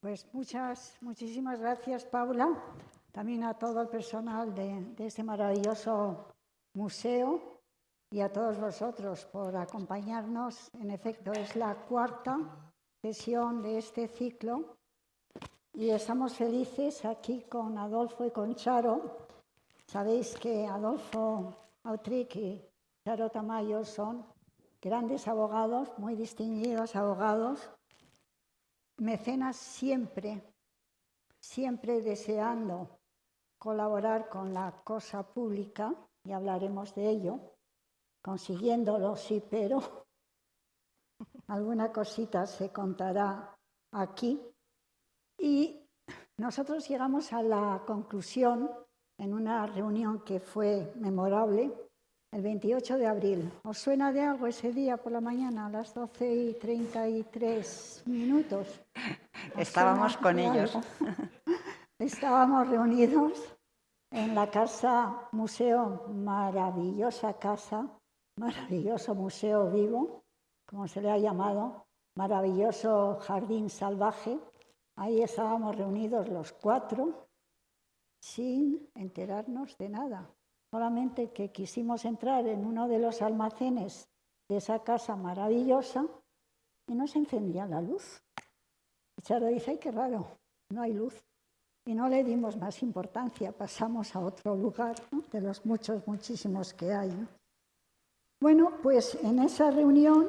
Pues muchísimas gracias, Paula, también a todo el personal de este maravilloso museo y a todos vosotros por acompañarnos. En efecto, es la cuarta sesión de este ciclo y estamos felices aquí con Adolfo y con Charo. Sabéis que Adolfo Autric y Charo Tamayo son grandes abogados, muy distinguidos abogados, mecenas siempre deseando colaborar con la cosa pública, y hablaremos de ello, consiguiéndolo, sí, pero alguna cosita se contará aquí. Y nosotros llegamos a la conclusión en una reunión que fue memorable, el 28 de abril. ¿Os suena de algo ese día por la mañana a las 12:33? Estábamos con ellos. Estábamos reunidos en la casa museo, maravilloso museo vivo, como se le ha llamado, maravilloso jardín salvaje. Ahí estábamos reunidos los cuatro sin enterarnos de nada. Solamente que quisimos entrar en uno de los almacenes de esa casa maravillosa y no se encendía la luz. Y Charo dice, ¡ay, qué raro! No hay luz. Y no le dimos más importancia, pasamos a otro lugar, ¿no? De los muchísimos que hay, ¿no? Bueno, pues en esa reunión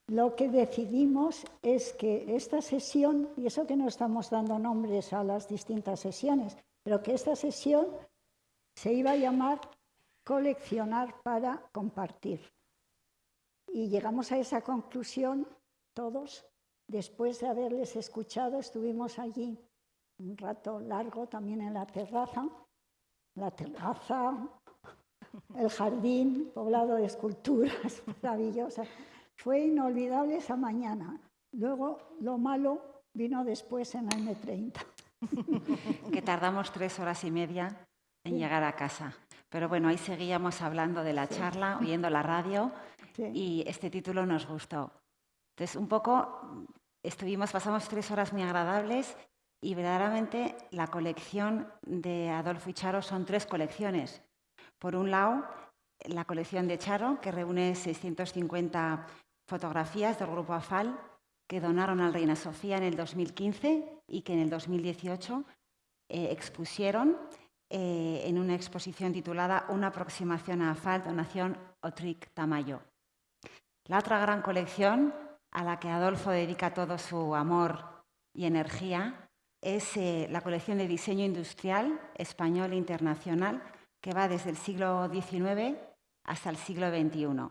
lo que decidimos es que esta sesión, y eso que no estamos dando nombres a las distintas sesiones, pero que esta sesión se iba a llamar Coleccionar para compartir. Y llegamos a esa conclusión todos, después de haberles escuchado, estuvimos allí un rato largo también en la terraza, el jardín poblado de esculturas maravillosas. Fue inolvidable esa mañana. Luego lo malo vino después en la M30. Que tardamos 3 horas y media en llegar a casa. Pero bueno, ahí seguíamos hablando de la charla, oyendo la radio, y este título nos gustó. Entonces, un poco pasamos 3 horas muy agradables. Y verdaderamente la colección de Adolfo y Charo son 3 colecciones. Por un lado, la colección de Charo, que reúne 650 fotografías del grupo AFAL, que donaron al Reina Sofía en el 2015 y que en el 2018 expusieron en una exposición titulada Una aproximación a AFAL, donación Autric Tamayo. La otra gran colección, a la que Adolfo dedica todo su amor y energía, es la colección de diseño industrial español e internacional que va desde el siglo XIX hasta el siglo XXI.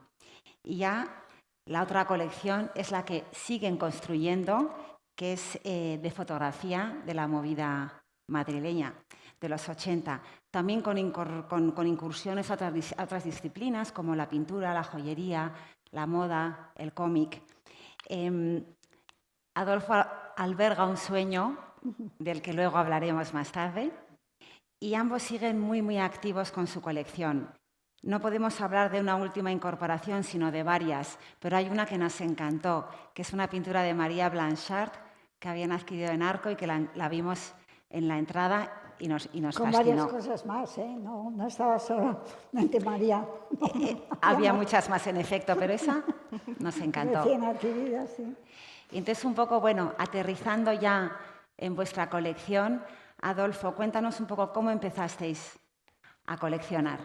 Y ya la otra colección es la que siguen construyendo, que es de fotografía de la movida madrileña de los 80, también con incursiones a otras disciplinas como la pintura, la joyería, la moda, el cómic. Adolfo alberga un sueño del que luego hablaremos más tarde, y ambos siguen muy activos con su colección. No podemos hablar de una última incorporación, sino de varias, pero hay una que nos encantó, que es una pintura de María Blanchard, que habían adquirido en Arco y que la vimos en la entrada y nos con fascinó. Varias cosas más, ¿eh? No estaba solamente María. Había muchas más, en efecto, pero esa nos encantó. Recién adquirida, sí. Y entonces, un poco, aterrizando ya en vuestra colección, Adolfo, cuéntanos un poco cómo empezasteis a coleccionar.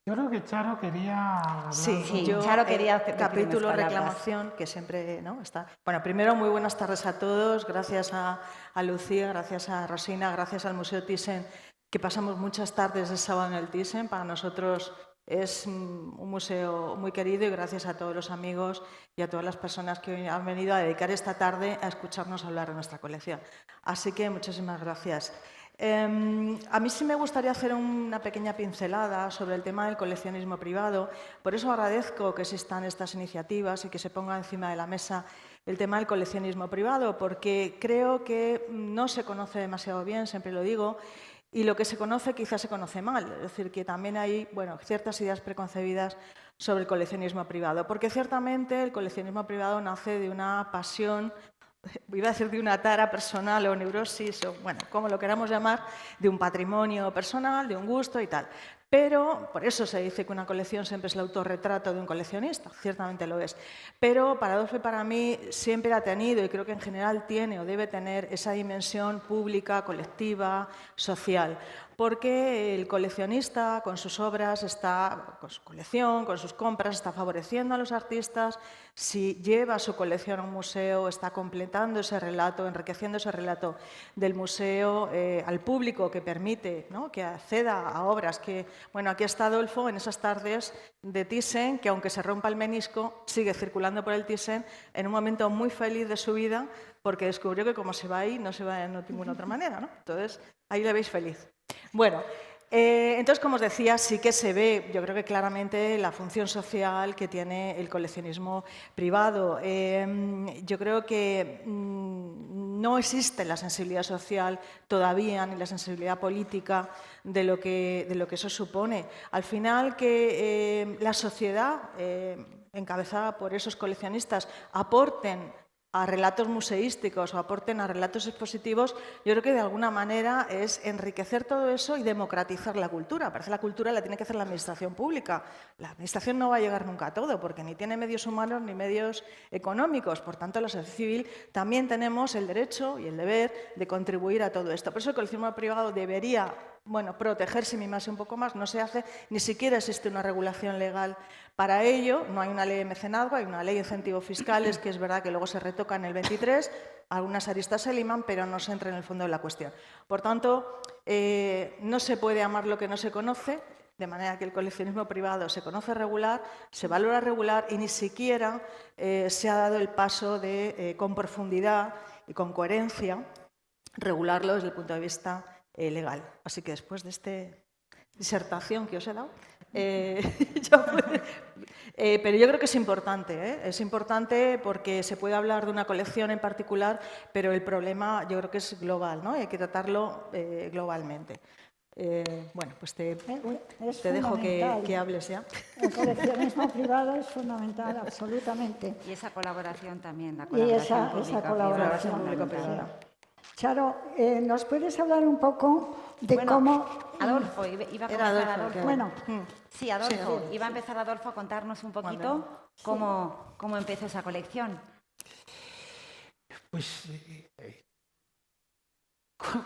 Yo creo que Charo quería hablar. Sí, yo Charo quería hacer capítulo reclamación, que siempre ¿no? está. Bueno, primero, muy buenas tardes a todos. Gracias a Lucía, gracias a Rosina, gracias al Museo Thyssen, que pasamos muchas tardes de sábado en el Thyssen. Para nosotros es un museo muy querido, y gracias a todos los amigos y a todas las personas que hoy han venido a dedicar esta tarde a escucharnos hablar de nuestra colección. Así que muchísimas gracias. A mí sí me gustaría hacer una pequeña pincelada sobre el tema del coleccionismo privado. Por eso agradezco que existan estas iniciativas y que se ponga encima de la mesa el tema del coleccionismo privado, porque creo que no se conoce demasiado bien, siempre lo digo, y lo que se conoce quizás se conoce mal. Es decir, que también hay ciertas ideas preconcebidas sobre el coleccionismo privado, porque ciertamente el coleccionismo privado nace de una pasión iba a decir de una tara personal o neurosis, o bueno, como lo queramos llamar, de un patrimonio personal, de un gusto y tal. Pero, por eso se dice que una colección siempre es el autorretrato de un coleccionista, ciertamente lo es. Pero para Adolfo y para mí siempre ha tenido, y creo que en general tiene o debe tener, esa dimensión pública, colectiva, social. Porque el coleccionista con sus obras está, con su colección, con sus compras, está favoreciendo a los artistas. Si lleva su colección a un museo, está completando ese relato, enriqueciendo ese relato del museo al público, que permite, ¿no?, que acceda a obras que... Bueno, aquí está Adolfo en esas tardes de Thyssen, que aunque se rompa el menisco, sigue circulando por el Thyssen en un momento muy feliz de su vida, porque descubrió que como se va ahí, no se va de ninguna otra manera, ¿no? Entonces, ahí le veis feliz. Bueno, entonces, como os decía, sí que se ve, yo creo que claramente, la función social que tiene el coleccionismo privado. Yo creo que no existe la sensibilidad social todavía, ni la sensibilidad política de lo que eso supone. Al final, que la sociedad, encabezada por esos coleccionistas, aporten a relatos museísticos o aporten a relatos expositivos, yo creo que de alguna manera es enriquecer todo eso y democratizar la cultura. Parece que la cultura la tiene que hacer la administración pública. La administración no va a llegar nunca a todo, porque ni tiene medios humanos ni medios económicos. Por tanto, la sociedad civil también tenemos el derecho y el deber de contribuir a todo esto. Por eso el coleccionismo privado debería, bueno, protegerse y mimarse un poco más. No se hace, ni siquiera existe una regulación legal para ello. No hay una ley de mecenazgo, hay una ley de incentivos fiscales, que es verdad que luego se retoca en el 23, algunas aristas se liman, pero no se entra en el fondo de la cuestión. Por tanto, no se puede amar lo que no se conoce, de manera que el coleccionismo privado se conoce regular, se valora regular y ni siquiera se ha dado el paso de, con profundidad y con coherencia, regularlo desde el punto de vista legal. Así que después de esta disertación que os he dado, pero yo creo que es importante porque se puede hablar de una colección en particular, pero el problema yo creo que es global, ¿no? Y hay que tratarlo globalmente. Bueno, pues te dejo que hables ya. El coleccionismo privado es fundamental, absolutamente. Y esa colaboración también, la Y esa pública-privada. colaboración público-privada. Charo, ¿nos puedes hablar un poco de cómo... Adolfo, iba a comenzar Adolfo. Bueno, sí, Adolfo, iba a empezar Adolfo a contarnos un poquito cómo empezó esa colección. Pues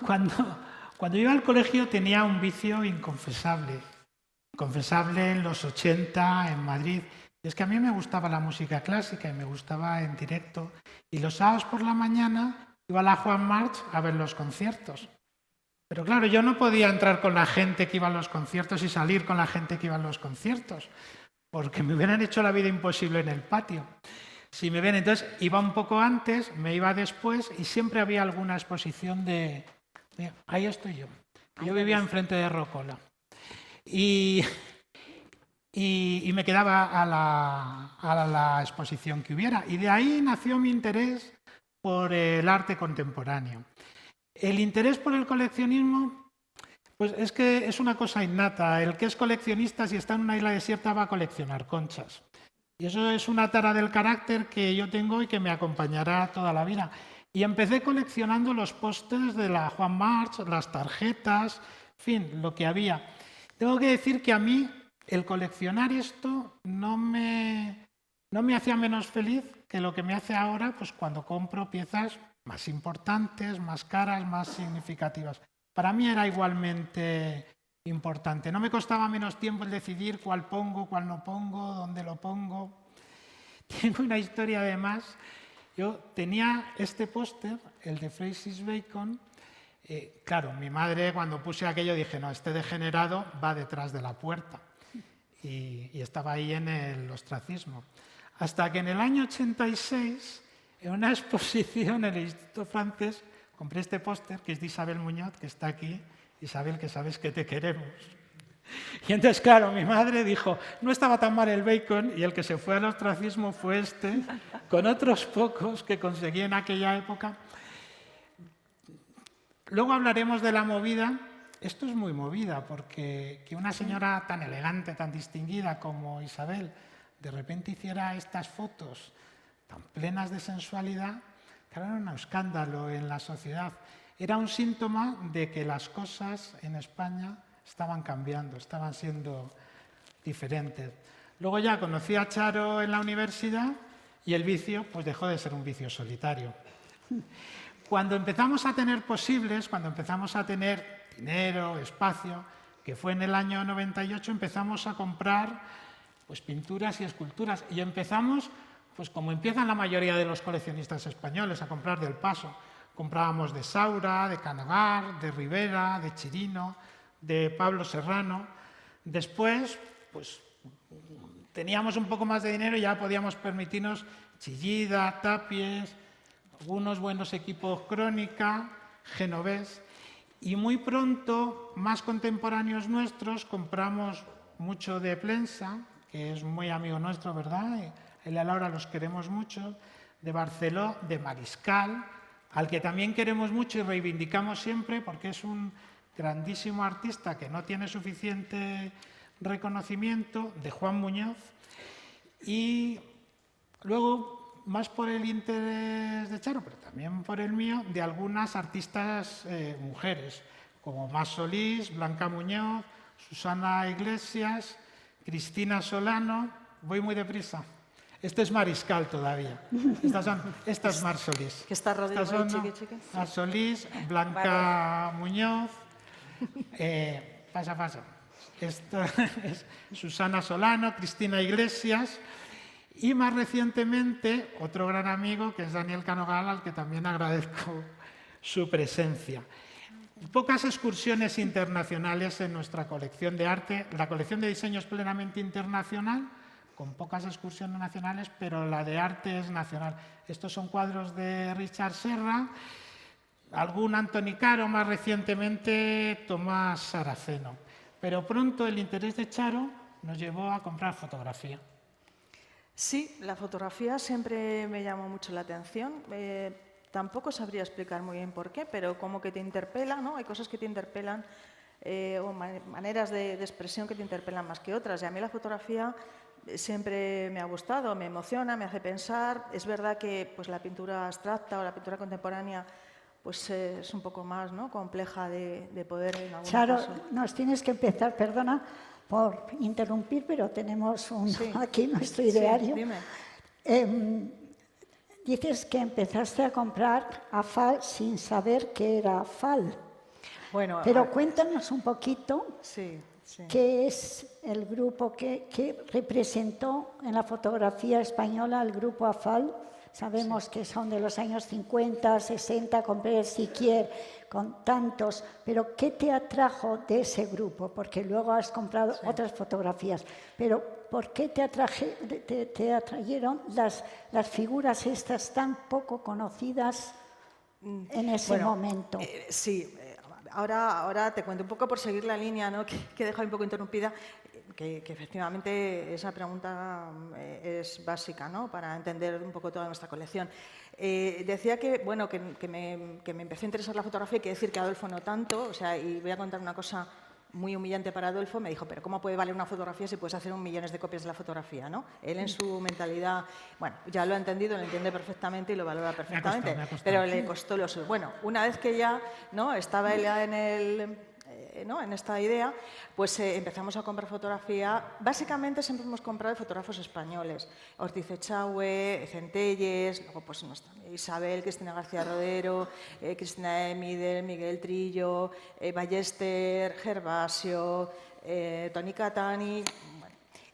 cuando iba al colegio tenía un vicio inconfesable en los 80 en Madrid. Y es que a mí me gustaba la música clásica y me gustaba en directo. Y los sábados por la mañana iba a la Juan March a ver los conciertos. Pero claro, yo no podía entrar con la gente que iba a los conciertos y salir con la gente que iba a los conciertos, porque me hubieran hecho la vida imposible en el patio. Si me ven, entonces iba un poco antes, me iba después y siempre había alguna exposición de ahí estoy yo. Yo vivía enfrente de Rocola. Y me quedaba a la exposición que hubiera. Y de ahí nació mi interés por el arte contemporáneo. El interés por el coleccionismo, pues es que es una cosa innata. El que es coleccionista, si está en una isla desierta, va a coleccionar conchas. Y eso es una tara del carácter que yo tengo y que me acompañará toda la vida. Y empecé coleccionando los pósters de la Juan March, las tarjetas, en fin, lo que había. Tengo que decir que a mí el coleccionar esto no me hacía menos feliz que lo que me hace ahora, pues cuando compro piezas más importantes, más caras, más significativas. Para mí era igualmente importante. No me costaba menos tiempo el decidir cuál pongo, cuál no pongo, dónde lo pongo. Tengo una historia además. Yo tenía este póster, el de Francis Bacon. Claro, mi madre cuando puse aquello dije, no, este degenerado va detrás de la puerta. Y estaba ahí en el ostracismo. Hasta que en el año 86, en una exposición en el Instituto Francés, compré este póster, que es de Isabel Muñoz, que está aquí. Isabel, que sabes que te queremos. Y entonces, claro, mi madre dijo, no estaba tan mal el Bacon, y el que se fue al ostracismo fue este, con otros pocos que conseguí en aquella época. Luego hablaremos de la movida. Esto es muy movida, porque que una señora tan elegante, tan distinguida como Isabel, de repente hiciera estas fotos tan plenas de sensualidad, que ahora era un escándalo en la sociedad. Era un síntoma de que las cosas en España estaban cambiando, estaban siendo diferentes. Luego ya conocí a Charo en la universidad y el vicio pues dejó de ser un vicio solitario. Cuando empezamos a tener posibles, cuando empezamos a tener dinero, espacio, que fue en el año 98, empezamos a comprar pues, pinturas y esculturas. Y empezamos, pues como empiezan la mayoría de los coleccionistas españoles, a comprar del paso. Comprábamos de Saura, de Canagar, de Rivera, de Chirino, de Pablo Serrano. Después, pues teníamos un poco más de dinero y ya podíamos permitirnos Chillida, Tapies, algunos buenos equipos Crónica, Genovés. Y muy pronto, más contemporáneos nuestros, compramos mucho de Plensa, que es muy amigo nuestro, ¿verdad? Él y a Laura los queremos mucho, de Barceló, de Mariscal, al que también queremos mucho y reivindicamos siempre porque es un grandísimo artista que no tiene suficiente reconocimiento, de Juan Muñoz. Y luego, más por el interés de Charo, pero también por el mío, de algunas artistas mujeres, como Mas Solís, Blanca Muñoz, Susana Iglesias, Cristina Solano. Voy muy deprisa. Este es Mariscal todavía. Esta es Mar Solís. Que está rodeado de chiqui. Mar Solís, Blanca Muñoz. Pasa. Esta es Susana Solano, Cristina Iglesias. Y más recientemente, otro gran amigo, que es Daniel Canogal, al que también agradezco su presencia. Pocas excursiones internacionales en nuestra colección de arte. La colección de diseño es plenamente internacional, con pocas excursiones nacionales, pero la de arte es nacional. Estos son cuadros de Richard Serra, algún Antoni Caro, más recientemente Tomás Saraceno. Pero pronto el interés de Charo nos llevó a comprar fotografía. Sí, la fotografía siempre me llamó mucho la atención. Tampoco sabría explicar muy bien por qué, pero como que te interpela, ¿no? Hay cosas que te interpelan o maneras de expresión que te interpelan más que otras. Y a mí la fotografía siempre me ha gustado, me emociona, me hace pensar. Es verdad que pues, la pintura abstracta o la pintura contemporánea pues, es un poco más, ¿no? compleja de poder en algún Charo, caso. nos tienes que empezar, perdona por interrumpir, pero tenemos aquí nuestro ideario. Sí, dime. Dices que empezaste a comprar AFAL sin saber qué era AFAL. Bueno, pero cuéntanos un poquito sí. qué es el grupo que representó en la fotografía española el grupo AFAL. Sabemos que son de los años 50, 60, con Pérez Siquier, con tantos, pero ¿qué te atrajo de ese grupo? Porque luego has comprado otras fotografías, pero ¿por qué te atrayeron las figuras estas tan poco conocidas en ese momento? Ahora te cuento un poco por seguir la línea, ¿no? que he dejado un poco interrumpida, que efectivamente esa pregunta es básica, ¿no? para entender un poco toda nuestra colección. Decía que me empezó a interesar la fotografía y que decir que Adolfo no tanto, y voy a contar una cosa muy humillante para Adolfo. Me dijo, pero ¿cómo puede valer una fotografía si puedes hacer 1 millón de copias de la fotografía? ¿no? Él en su mentalidad, ya lo ha entendido, lo entiende perfectamente y lo valora perfectamente, me ha costado. pero le costó lo suyo. Bueno, una vez que ya estaba él en esta idea, pues empezamos a comprar fotografía. Básicamente siempre hemos comprado de fotógrafos españoles. Ortiz Echagüe, Centelles, luego pues Isabel, Cristina García Rodero, Cristina Emidel, Miguel Trillo, Ballester, Gervasio, Toni Catani.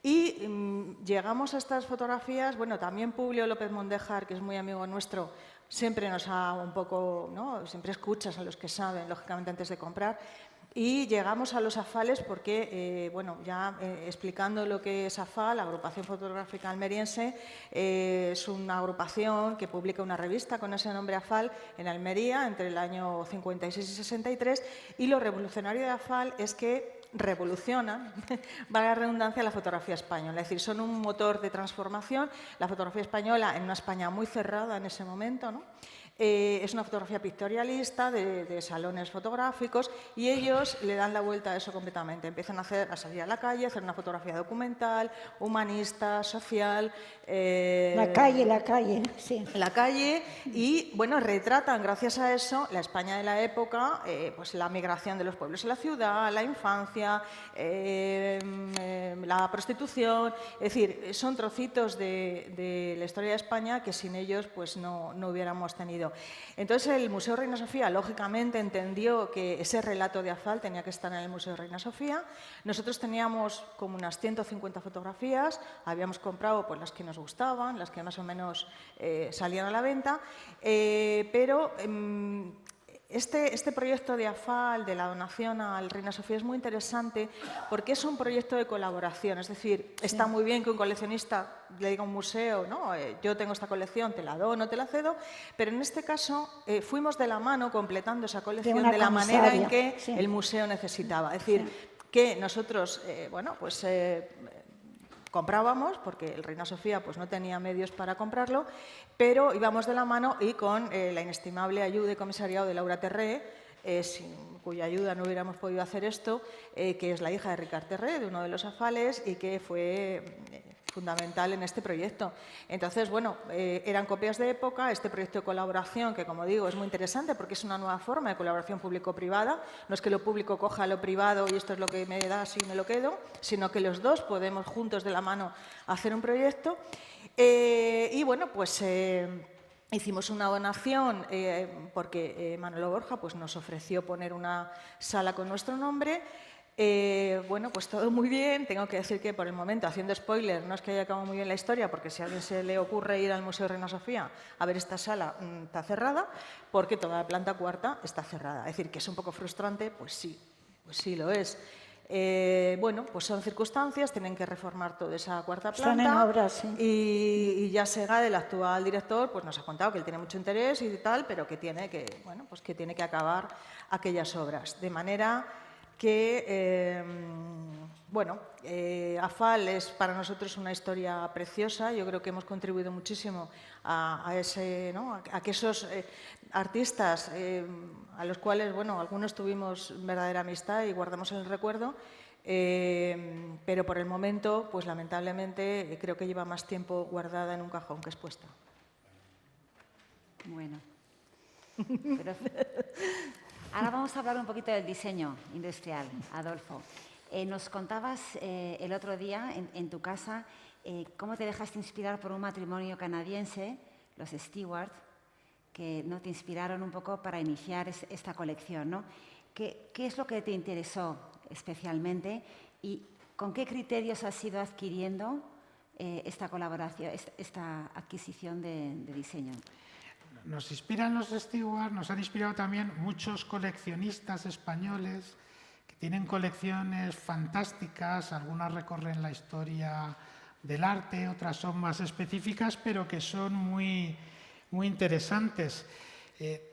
Y llegamos a estas fotografías, también Publio López Mondéjar, que es muy amigo nuestro, siempre nos ha un poco, siempre escuchas a los que saben, lógicamente, antes de comprar. Y llegamos a los AFALes porque, explicando lo que es AFAL, la Agrupación Fotográfica Almeriense, es una agrupación que publica una revista con ese nombre AFAL en Almería entre el año 56 y 63, y lo revolucionario de AFAL es que revolucionan, valga la redundancia, la fotografía española. Es decir, son un motor de transformación. La fotografía española en una España muy cerrada en ese momento, Es una fotografía pictorialista de salones fotográficos y ellos le dan la vuelta a eso completamente. Empiezan a salir a la calle, a hacer una fotografía documental, humanista, social. La calle, sí. La calle y, bueno, retratan, gracias a eso, la España de la época, pues la migración de los pueblos a la ciudad, la infancia, la prostitución. Es decir, son trocitos de la historia de España que sin ellos pues no hubiéramos tenido. Entonces el Museo Reina Sofía lógicamente entendió que ese relato de Afal tenía que estar en el Museo Reina Sofía. Nosotros teníamos como unas 150 fotografías, habíamos comprado pues las que nos gustaban, las que más o menos salían a la venta, pero este proyecto de Afal, de la donación al Reina Sofía, es muy interesante porque es un proyecto de colaboración. Es decir, está muy bien que un coleccionista le diga a un museo, ¿no? Yo tengo esta colección, te la dono, te la cedo, pero en este caso fuimos de la mano completando esa colección de la manera en que el museo necesitaba. Es decir, que nosotros, bueno, pues comprábamos, porque el Reina Sofía pues, no tenía medios para comprarlo, pero íbamos de la mano y con la inestimable ayuda y comisariado de Laura Terré, sin cuya ayuda no hubiéramos podido hacer esto, que es la hija de Ricard Terré, de uno de los Afales, y que fue fundamental en este proyecto. Entonces, bueno, eran copias de época, este proyecto de colaboración, que como digo, es muy interesante porque es una nueva forma de colaboración público-privada, no es que lo público coja lo privado y esto es lo que me das y me lo quedo, sino que los dos podemos juntos de la mano hacer un proyecto. Y bueno, pues hicimos una donación porque Manolo Borja pues, nos ofreció poner una sala con nuestro nombre. Bueno, pues todo muy bien. Tengo que decir que por el momento, haciendo spoiler, no es que haya acabado muy bien la historia, porque si a alguien se le ocurre ir al Museo Reina Sofía a ver esta sala, está cerrada, porque toda la planta cuarta está cerrada. Es decir, que es un poco frustrante, pues sí lo es. Bueno, pues son circunstancias, tienen que reformar toda esa cuarta planta. Están en obras, sí. Y ya Segade, el actual director, pues nos ha contado que él tiene mucho interés y tal, pero que tiene que, bueno, pues que tiene que acabar aquellas obras. De manera que, bueno, Afal es para nosotros una historia preciosa. Yo creo que hemos contribuido muchísimo a ese, ¿no? a que esos artistas a los cuales, bueno, algunos tuvimos verdadera amistad y guardamos el recuerdo, pero por el momento, pues lamentablemente, creo que lleva más tiempo guardada en un cajón que expuesta. Bueno. Pero ahora vamos a hablar un poquito del diseño industrial, Adolfo. Nos contabas el otro día en tu casa cómo te dejaste inspirar por un matrimonio canadiense, los Stewart, que ¿no? te inspiraron un poco para iniciar esta colección, ¿no? ¿Qué es lo que te interesó especialmente y con qué criterios has ido adquiriendo esta colaboración, esta adquisición de diseño? Nos inspiran los Stewart, nos han inspirado también muchos coleccionistas españoles que tienen colecciones fantásticas, algunas recorren la historia del arte, otras son más específicas, pero que son muy interesantes.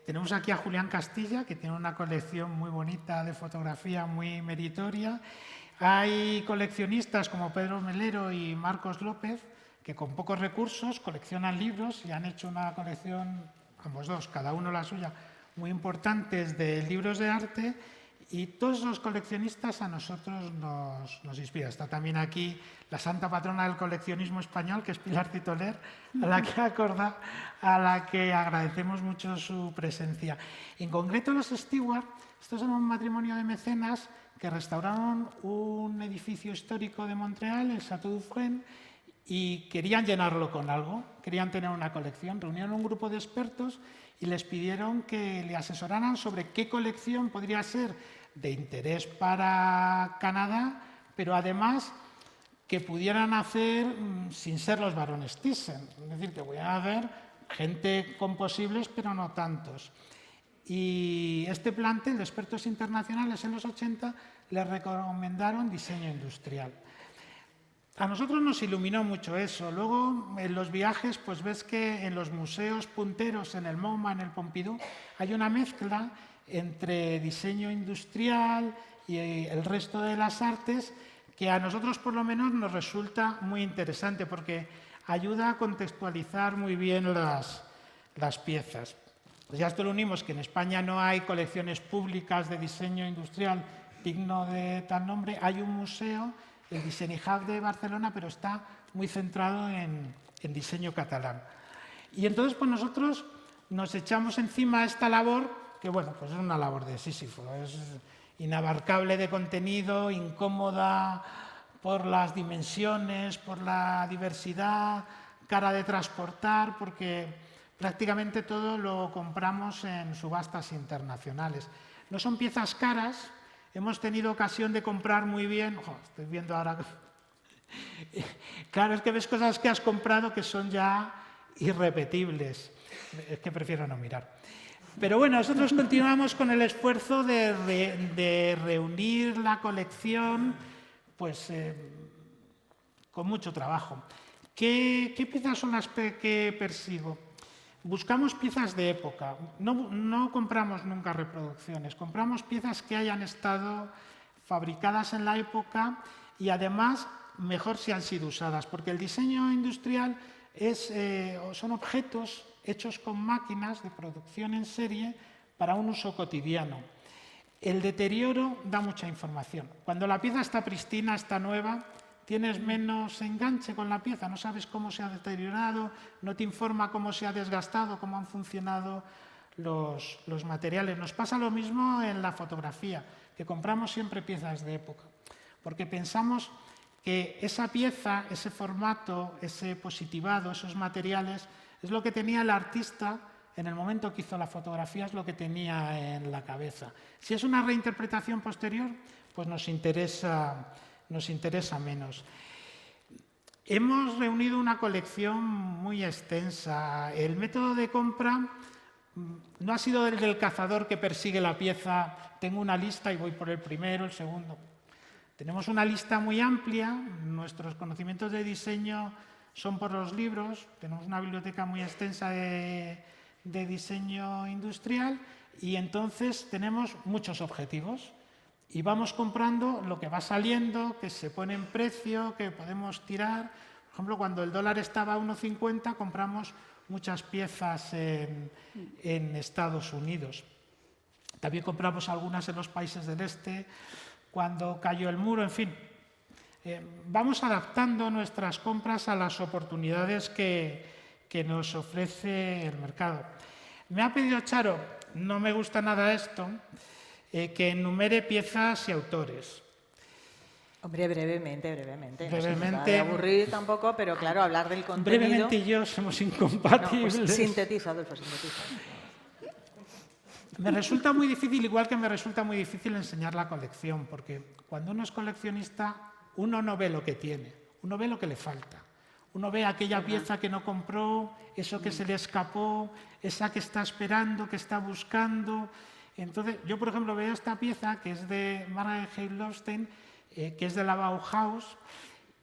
Tenemos aquí a Julián Castilla, que tiene una colección muy bonita de fotografía, muy meritoria. Hay coleccionistas como Pedro Melero y Marcos López, que con pocos recursos coleccionan libros y han hecho una colección, ambos dos, cada uno la suya, muy importantes de libros de arte, y todos los coleccionistas a nosotros nos inspiran. Está también aquí la santa patrona del coleccionismo español, que es Pilar Titoler, a la que agradecemos mucho su presencia. En concreto, los Stewart, estos son un matrimonio de mecenas que restauraron un edificio histórico de Montreal, el Château Dufresne, y querían llenarlo con algo, querían tener una colección. Reunieron un grupo de expertos y les pidieron que le asesoraran sobre qué colección podría ser de interés para Canadá, pero además que pudieran hacer sin ser los barones Thyssen. Es decir, que pudieran hacer gente con posibles, pero no tantos. Y este plantel de expertos internacionales en los 80 les recomendaron diseño industrial. A nosotros nos iluminó mucho eso. Luego, en los viajes, pues ves que en los museos punteros, en el MoMA, en el Pompidou, hay una mezcla entre diseño industrial y el resto de las artes que a nosotros, por lo menos, nos resulta muy interesante porque ayuda a contextualizar muy bien las piezas. Pues ya esto lo unimos que en España no hay colecciones públicas de diseño industrial digno de tal nombre. Hay un museo, el Design Hub de Barcelona, pero está muy centrado en diseño catalán. Y entonces pues nosotros nos echamos encima esta labor, que bueno, pues es una labor de Sísifo, es inabarcable de contenido, incómoda por las dimensiones, por la diversidad, cara de transportar, porque prácticamente todo lo compramos en subastas internacionales. No son piezas caras, hemos tenido ocasión de comprar muy bien, estoy viendo ahora, claro, es que ves cosas que has comprado que son ya irrepetibles, es que prefiero no mirar. Pero bueno, nosotros continuamos con el esfuerzo de reunir la colección, pues con mucho trabajo. ¿Qué piezas son las que persigo? Buscamos piezas de época, no compramos nunca reproducciones, compramos piezas que hayan estado fabricadas en la época y además mejor si han sido usadas, porque el diseño industrial son objetos hechos con máquinas de producción en serie para un uso cotidiano. El deterioro da mucha información. Cuando la pieza está pristina, está nueva, tienes menos enganche con la pieza, no sabes cómo se ha deteriorado, no te informa cómo se ha desgastado, cómo han funcionado los materiales. Nos pasa lo mismo en la fotografía, que compramos siempre piezas de época, porque pensamos que esa pieza, ese formato, ese positivado, esos materiales, es lo que tenía el artista en el momento que hizo la fotografía, es lo que tenía en la cabeza. Si es una reinterpretación posterior, pues nos interesa menos. Hemos reunido una colección muy extensa. El método de compra no ha sido el del cazador que persigue la pieza, tengo una lista y voy por el primero, el segundo. Tenemos una lista muy amplia, nuestros conocimientos de diseño son por los libros, tenemos una biblioteca muy extensa de diseño industrial y entonces tenemos muchos objetivos y vamos comprando lo que va saliendo, que se pone en precio, que podemos tirar. Por ejemplo, cuando el dólar estaba a 1,50 compramos muchas piezas en Estados Unidos. También compramos algunas en los países del este, cuando cayó el muro, en fin. Vamos adaptando nuestras compras a las oportunidades que nos ofrece el mercado. Me ha pedido Charo, no me gusta nada esto, que enumere piezas y autores. Hombre, brevemente. Brevemente. No se aburrir tampoco, pero claro, hablar del contenido... Brevemente y yo somos incompatibles. No, pues sintetiza, Adolfo, sintetiza. Me resulta muy difícil, igual que me resulta muy difícil enseñar la colección, porque cuando uno es coleccionista, uno no ve lo que tiene, uno ve lo que le falta. Uno ve aquella pieza que no compró, eso que se le escapó, esa que está esperando, que está buscando. Entonces, yo, por ejemplo, veo esta pieza que es de Margaret Heilowstein, que es de la Bauhaus,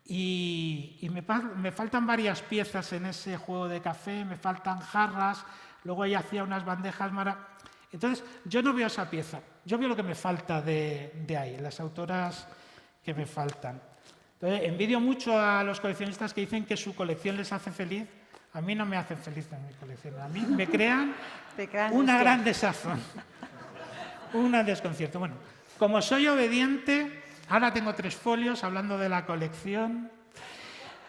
y me faltan varias piezas en ese juego de café, me faltan jarras, luego ella hacía unas bandejas maravillosas. Entonces, yo no veo esa pieza, yo veo lo que me falta de ahí, las autoras que me faltan. Entonces, envidio mucho a los coleccionistas que dicen que su colección les hace feliz. A mí no me hacen feliz en mi colección, a mí me crean una gran desazón, un gran desconcierto. Bueno, como soy obediente, ahora tengo 3 folios hablando de la colección.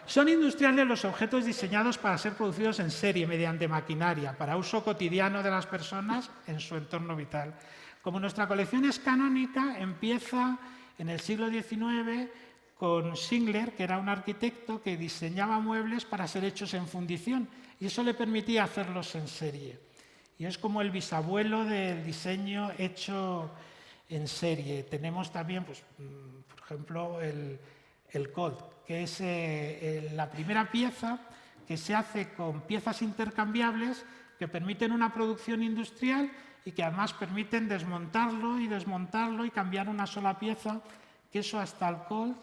Son industriales los objetos diseñados para ser producidos en serie mediante maquinaria, para uso cotidiano de las personas en su entorno vital. Como nuestra colección es canónica, empieza en el siglo XIX con Schindler, que era un arquitecto que diseñaba muebles para ser hechos en fundición, y eso le permitía hacerlos en serie. Y es como el bisabuelo del diseño hecho en serie. Tenemos también, pues, por ejemplo, el Colt, que es la primera pieza que se hace con piezas intercambiables que permiten una producción industrial y que además permiten desmontarlo y cambiar una sola pieza, que eso hasta el Colt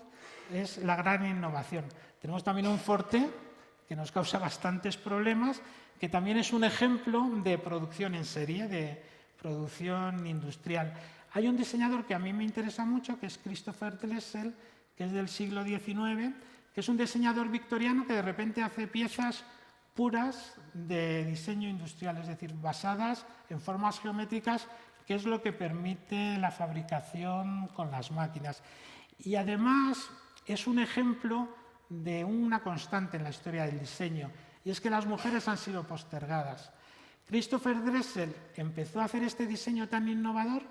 es la gran innovación. Tenemos también un Forte, que nos causa bastantes problemas, que también es un ejemplo de producción en serie, de producción industrial. Hay un diseñador que a mí me interesa mucho, que es Christopher Dressel, que es del siglo XIX, que es un diseñador victoriano que de repente hace piezas puras de diseño industrial, es decir, basadas en formas geométricas, que es lo que permite la fabricación con las máquinas. Y además es un ejemplo de una constante en la historia del diseño, y es que las mujeres han sido postergadas. Christopher Dressel empezó a hacer este diseño tan innovador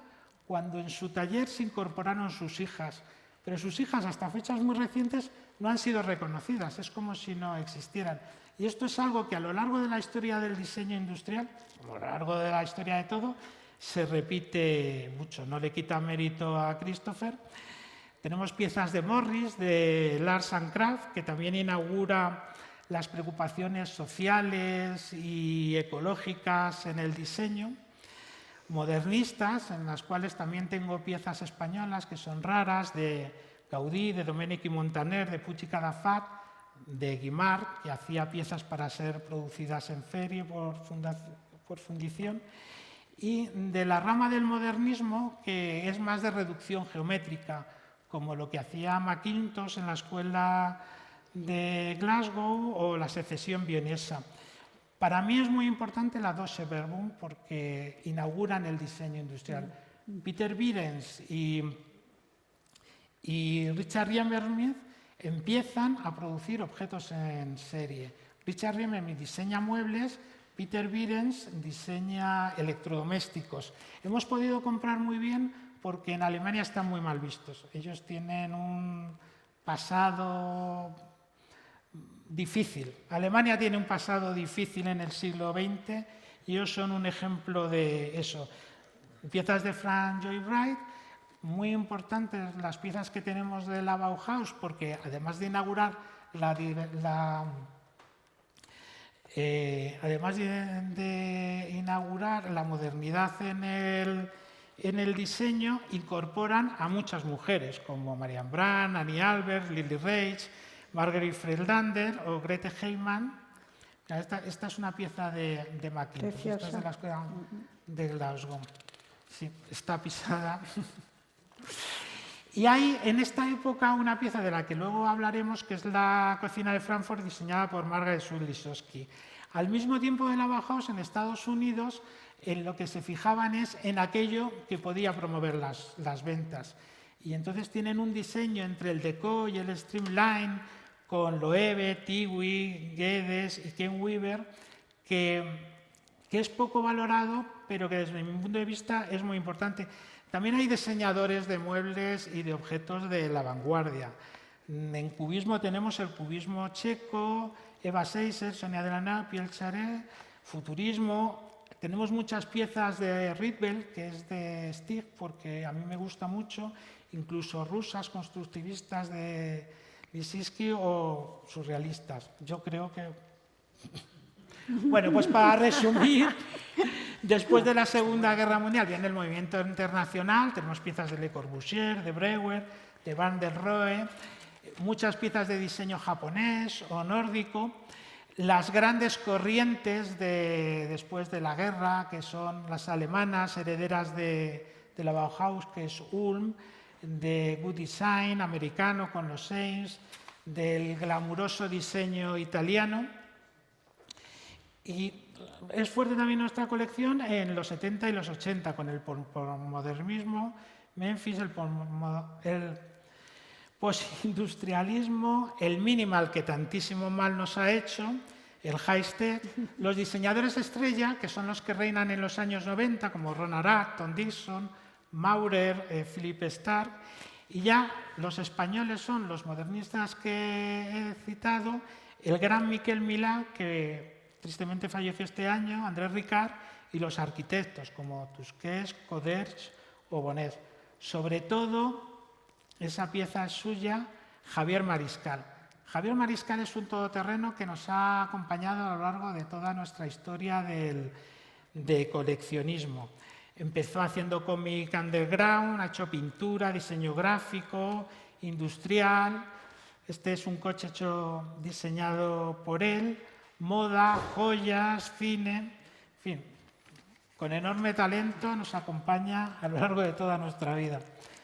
cuando en su taller se incorporaron sus hijas, pero sus hijas hasta fechas muy recientes no han sido reconocidas, es como si no existieran. Y esto es algo que a lo largo de la historia del diseño industrial, a lo largo de la historia de todo, se repite mucho. No le quita mérito a Christopher. Tenemos piezas de Morris, de Lars and Kraft, que también inaugura las preocupaciones sociales y ecológicas en el diseño. Modernistas, en las cuales también tengo piezas españolas que son raras, de Gaudí, de Domènech i Montaner, de Puig i Cadafat, de Guimard, que hacía piezas para ser producidas en feria por fundición, y de la rama del modernismo, que es más de reducción geométrica, como lo que hacía Mackintosh en la escuela de Glasgow o la secesión vienesa. Para mí es muy importante la Deutsche Werbung porque inauguran el diseño industrial. Peter Behrens y Richard Riemermith empiezan a producir objetos en serie. Richard Riemermith diseña muebles, Peter Behrens diseña electrodomésticos. Hemos podido comprar muy bien porque en Alemania están muy mal vistos. Ellos tienen un pasado difícil. Alemania tiene un pasado difícil en el siglo XX y ellos son un ejemplo de eso. Piezas de Frank Lloyd Wright, muy importantes las piezas que tenemos de la Bauhaus, porque además de inaugurar la modernidad en el diseño, incorporan a muchas mujeres, como Marianne Brand, Annie Albert, Lily Reich, Marguerite Friedlander o Grete Heimann. Esta es una pieza de Mackintosh, esta es de la escuela de Glasgow. Sí, está pisada. Y hay en esta época una pieza de la que luego hablaremos, que es la cocina de Frankfurt, diseñada por Margaret Schulz-Lisowski. Al mismo tiempo de la Bauhaus, en Estados Unidos, en lo que se fijaban es en aquello que podía promover las ventas. Y entonces tienen un diseño entre el Deco y el Streamline, con Loewe, Tiwi, Guedes y Ken Weaver, que es poco valorado, pero que desde mi punto de vista es muy importante. También hay diseñadores de muebles y de objetos de la vanguardia. En cubismo tenemos el cubismo checo, Eva Seiser, Sonia Delannoy, Pierre Charet, futurismo. Tenemos muchas piezas de Rietveld, que es de Stig, porque a mí me gusta mucho, incluso rusas, constructivistas de Lissinsky o surrealistas. Yo creo que... Bueno, pues para resumir, después de la Segunda Guerra Mundial viene el movimiento internacional, tenemos piezas de Le Corbusier, de Breuer, de Van der Rohe, muchas piezas de diseño japonés o nórdico, las grandes corrientes después de la guerra, que son las alemanas, herederas de la Bauhaus, que es Ulm, de Good Design americano con los Saints, del glamuroso diseño italiano. Y es fuerte también nuestra colección en los 70 y los 80, con el postmodernismo, Memphis, el postindustrialismo, el minimal, que tantísimo mal nos ha hecho, el high-tech, los diseñadores estrella, que son los que reinan en los años 90, como Ron Arad, Tom Dixon, Maurer, Philippe Starck, y ya los españoles son los modernistas que he citado, el gran Miquel Milà, que tristemente falleció este año, Andrés Ricard, y los arquitectos como Tusquets, Coderch o Bonet. Sobre todo, esa pieza es suya, Javier Mariscal. Javier Mariscal es un todoterreno que nos ha acompañado a lo largo de toda nuestra historia de coleccionismo. Empezó haciendo cómic underground, ha hecho pintura, diseño gráfico, industrial. Este es un coche diseñado por él. Moda, joyas, cine, en fin, con enorme talento nos acompaña a lo largo de toda nuestra vida.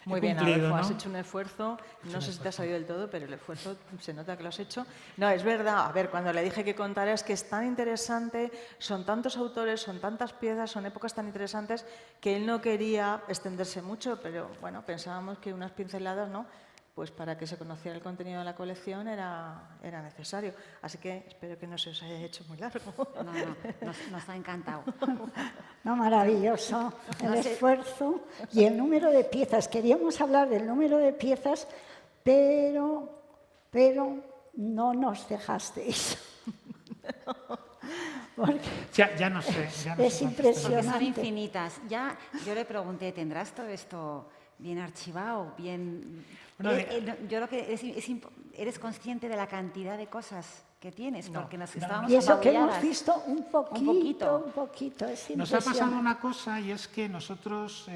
Muy bien, cumplido, Adolfo, ¿no? has hecho un esfuerzo, no sé si te ha salido del todo, pero el esfuerzo se nota que lo has hecho. No, es verdad, a ver, cuando le dije que contara es que es tan interesante, son tantos autores, son tantas piezas, son épocas tan interesantes que él no quería extenderse mucho, pero bueno, pensábamos que unas pinceladas, ¿no? Pues para que se conociera el contenido de la colección era necesario. Así que espero que no se os haya hecho muy largo. No, nos ha encantado. No, maravilloso el esfuerzo y el número de piezas. Queríamos hablar del número de piezas, pero no nos dejasteis. Porque Ya no sé. Ya no es sé cuántas Porque son impresionante. infinitas. Ya, yo le pregunté, ¿tendrás todo esto bien archivado? Bien... Bueno, yo creo que eres consciente de la cantidad de cosas que tienes, porque nos estábamos Y eso que hemos apabulladas. visto un poquito. Es Nos ha pasado impresionante. una cosa y es que nosotros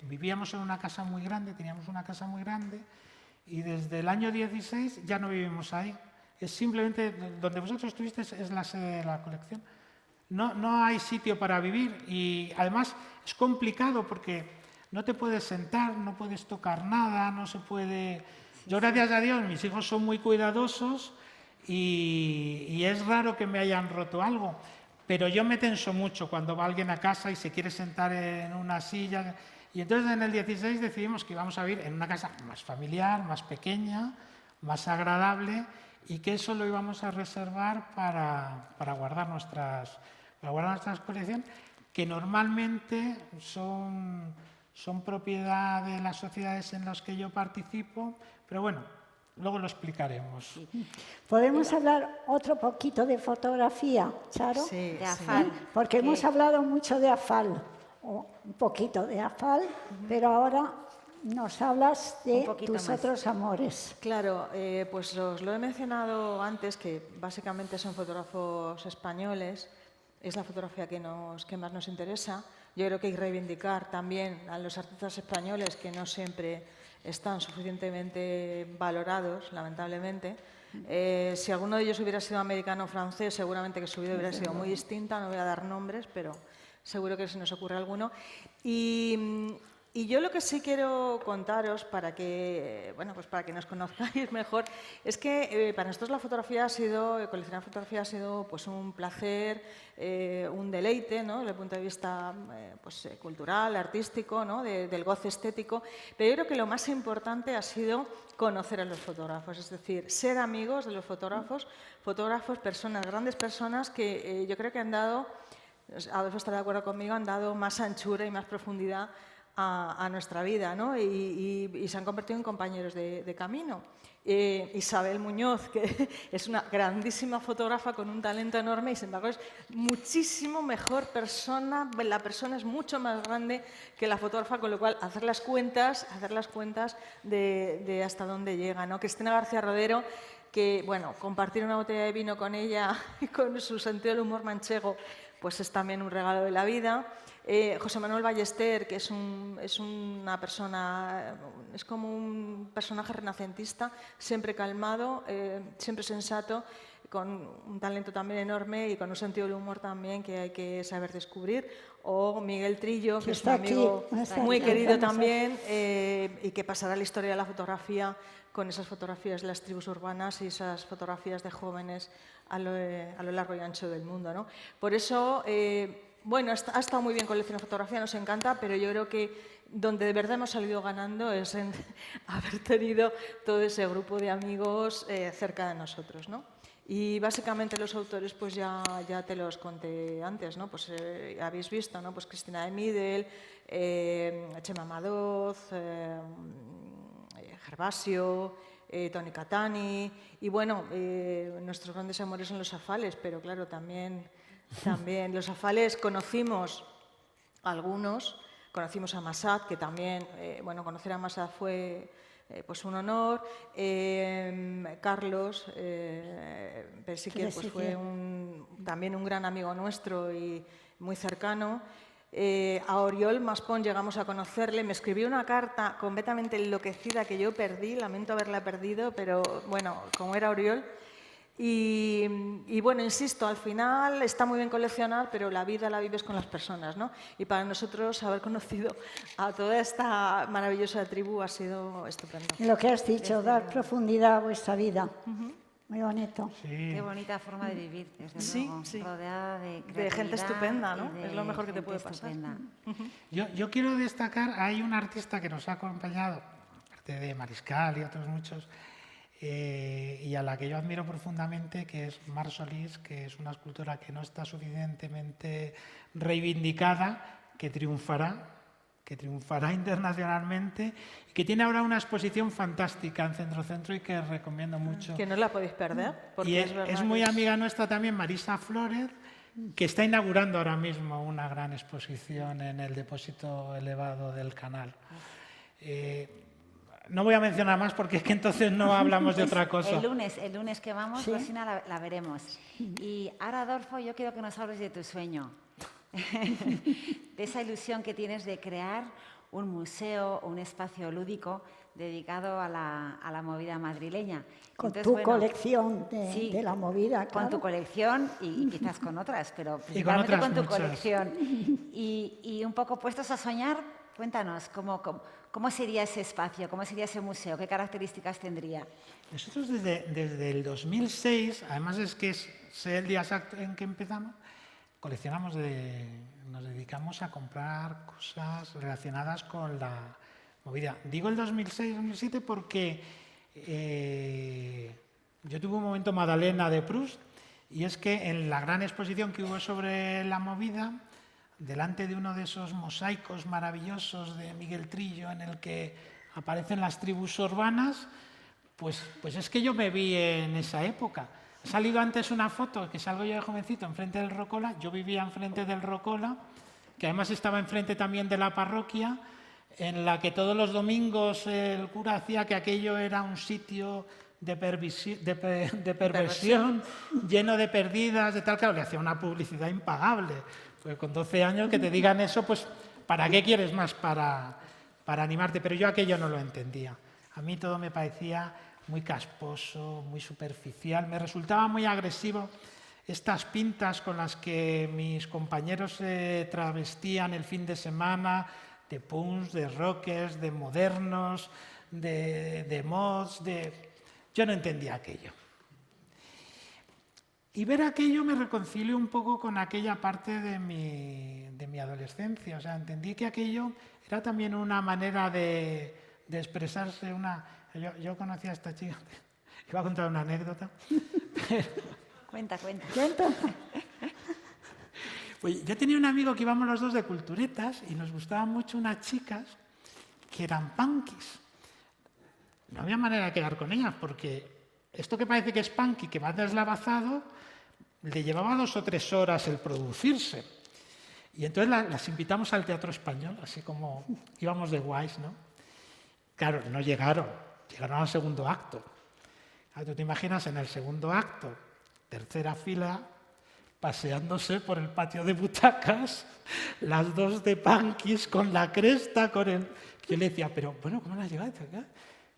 vivíamos en una casa muy grande, teníamos una casa muy grande y desde el año 16 ya no vivimos ahí. Es simplemente donde vosotros estuvisteis es la sede de la colección. No hay sitio para vivir y además es complicado porque no te puedes sentar, no puedes tocar nada, no se puede... Yo, gracias a Dios, mis hijos son muy cuidadosos y es raro que me hayan roto algo, pero yo me tenso mucho cuando va alguien a casa y se quiere sentar en una silla. Y entonces en el 16 decidimos que íbamos a vivir en una casa más familiar, más pequeña, más agradable y que eso lo íbamos a reservar para guardar nuestras colecciones, que normalmente son propiedad de las sociedades en las que yo participo, pero bueno, luego lo explicaremos. ¿Podemos hablar otro poquito de fotografía, Charo? Sí, De Afal. Porque hemos hablado mucho de Afal, o un poquito de Afal, pero ahora nos hablas Un de poquito tus más. otros amores. Claro, pues os lo he mencionado antes, que básicamente son fotógrafos españoles, es la fotografía que más nos interesa. Yo creo que hay que reivindicar también a los artistas españoles que no siempre están suficientemente valorados, lamentablemente. Si alguno de ellos hubiera sido americano o francés, seguramente que su vida hubiera sido muy distinta, no voy a dar nombres, pero seguro que se nos ocurre alguno. Y yo lo que sí quiero contaros para que, bueno, pues para que nos conozcáis mejor, es que para nosotros la fotografía ha sido, coleccionar fotografía ha sido pues un placer, un deleite, ¿no? Desde el punto de vista pues, cultural, artístico, ¿no? Del goce estético, pero yo creo que lo más importante ha sido conocer a los fotógrafos, es decir, ser amigos de los fotógrafos, personas, grandes personas que yo creo que han dado, Adolfo estará de acuerdo conmigo, han dado más anchura y más profundidad a nuestra vida, ¿no? Y se han convertido en compañeros de camino. Isabel Muñoz, que es una grandísima fotógrafa con un talento enorme y sin embargo es muchísimo mejor persona, la persona es mucho más grande que la fotógrafa, con lo cual hacer las cuentas de hasta dónde llega, ¿no? Cristina García Rodero, que bueno, compartir una botella de vino con ella y con su sentido del humor manchego, pues es también un regalo de la vida. José Manuel Ballester, que es una persona, es como un personaje renacentista, siempre calmado, siempre sensato, con un talento también enorme y con un sentido del humor también que hay que saber descubrir. O Miguel Trillo, que es un amigo muy querido también y que pasará a la historia de la fotografía con esas fotografías de las tribus urbanas y esas fotografías de jóvenes a lo largo y ancho del mundo, ¿no? Por eso... bueno, ha estado muy bien coleccionar fotografía, nos encanta, pero yo creo que donde de verdad hemos salido ganando es en haber tenido todo ese grupo de amigos cerca de nosotros, ¿no? Y básicamente los autores, pues ya te los conté antes, ¿no? Pues habéis visto, ¿no? Pues Cristina de Midel, Chema Madoz, Gervasio, Toni Catani, y bueno, nuestros grandes amores son los Afales, pero claro, también los Afales conocimos algunos, conocimos a Massad, que también, bueno, conocer a Massad fue pues un honor. Carlos Persiquer pues fue también un gran amigo nuestro y muy cercano. A Oriol Maspón llegamos a conocerle, me escribió una carta completamente enloquecida que yo perdí, lamento haberla perdido, pero bueno, como era Oriol. Y bueno, insisto, al final está muy bien coleccionar, pero la vida la vives con las personas, ¿no? Y para nosotros haber conocido a toda esta maravillosa tribu ha sido estupendo. Y lo que has dicho, dar profundidad a vuestra vida. Muy bonito. Sí. Qué bonita forma de vivir, desde luego, rodeada de gente estupenda, ¿no? Es lo mejor que te puede pasar. Yo quiero destacar, hay un artista que nos ha acompañado, aparte de Mariscal y otros muchos, y a la que yo admiro profundamente, que es Mar Solís, que es una escultora que no está suficientemente reivindicada, que triunfará internacionalmente y que tiene ahora una exposición fantástica en Centro y que recomiendo mucho. Que no la podéis perder. Porque Y es muy amiga nuestra también Marisa Flórez, que está inaugurando ahora mismo una gran exposición en el depósito elevado del canal. No voy a mencionar más porque es que entonces no hablamos de otra cosa. El lunes que vamos, Rosina, la veremos. Y ahora, Adolfo, yo quiero que nos hables de tu sueño, de esa ilusión que tienes de crear un museo o un espacio lúdico dedicado a la movida madrileña. Con Entonces, tu colección de la movida, Con tu colección y quizás con otras, pero principalmente con tu muchas. colección. Y un poco puestos a soñar, cuéntanos, ¿cómo sería ese espacio? ¿Cómo sería ese museo? ¿Qué características tendría? Nosotros desde el 2006, además es que sé el día exacto en que empezamos, nos dedicamos a comprar cosas relacionadas con la movida. Digo el 2006-2007 porque yo tuve un momento Madalena de Proust, y es que en la gran exposición que hubo sobre la movida, delante de uno de esos mosaicos maravillosos de Miguel Trillo en el que aparecen las tribus urbanas, pues es que yo me vi en esa época. Ha salido antes una foto que salgo yo de jovencito enfrente del Rocola. Yo vivía enfrente del Rocola, que además estaba enfrente también de la parroquia, en la que todos los domingos el cura hacía que aquello era un sitio de perversión, lleno de perdidas, de tal, claro, le hacía una publicidad impagable. Pues con 12 años que te digan eso, pues ¿para qué quieres más para animarte? Pero yo aquello no lo entendía. A mí todo me parecía muy casposo, muy superficial, me resultaba muy agresivo estas pintas con las que mis compañeros se travestían el fin de semana, de punks, de rockers, de modernos, de mods, Yo no entendía aquello. Y ver aquello me reconcilió un poco con aquella parte de mi adolescencia. O sea, entendí que aquello era también una manera de expresarse. Yo conocí a esta chica, iba a contar una anécdota. Cuenta. Pues yo tenía un amigo que íbamos los dos de culturetas y nos gustaban mucho unas chicas que eran punkis. No había manera de quedar con ellas porque esto que parece que es punky, que va deslavazado, le llevaba 2 o 3 horas el producirse. Y entonces las invitamos al Teatro Español, así como íbamos de guays, ¿no? Claro, no llegaron al segundo acto. Tú te imaginas en el segundo acto, tercera fila, paseándose por el patio de butacas, las dos de punkis con la cresta, Yo le decía, pero bueno, ¿cómo no has llegado hasta acá?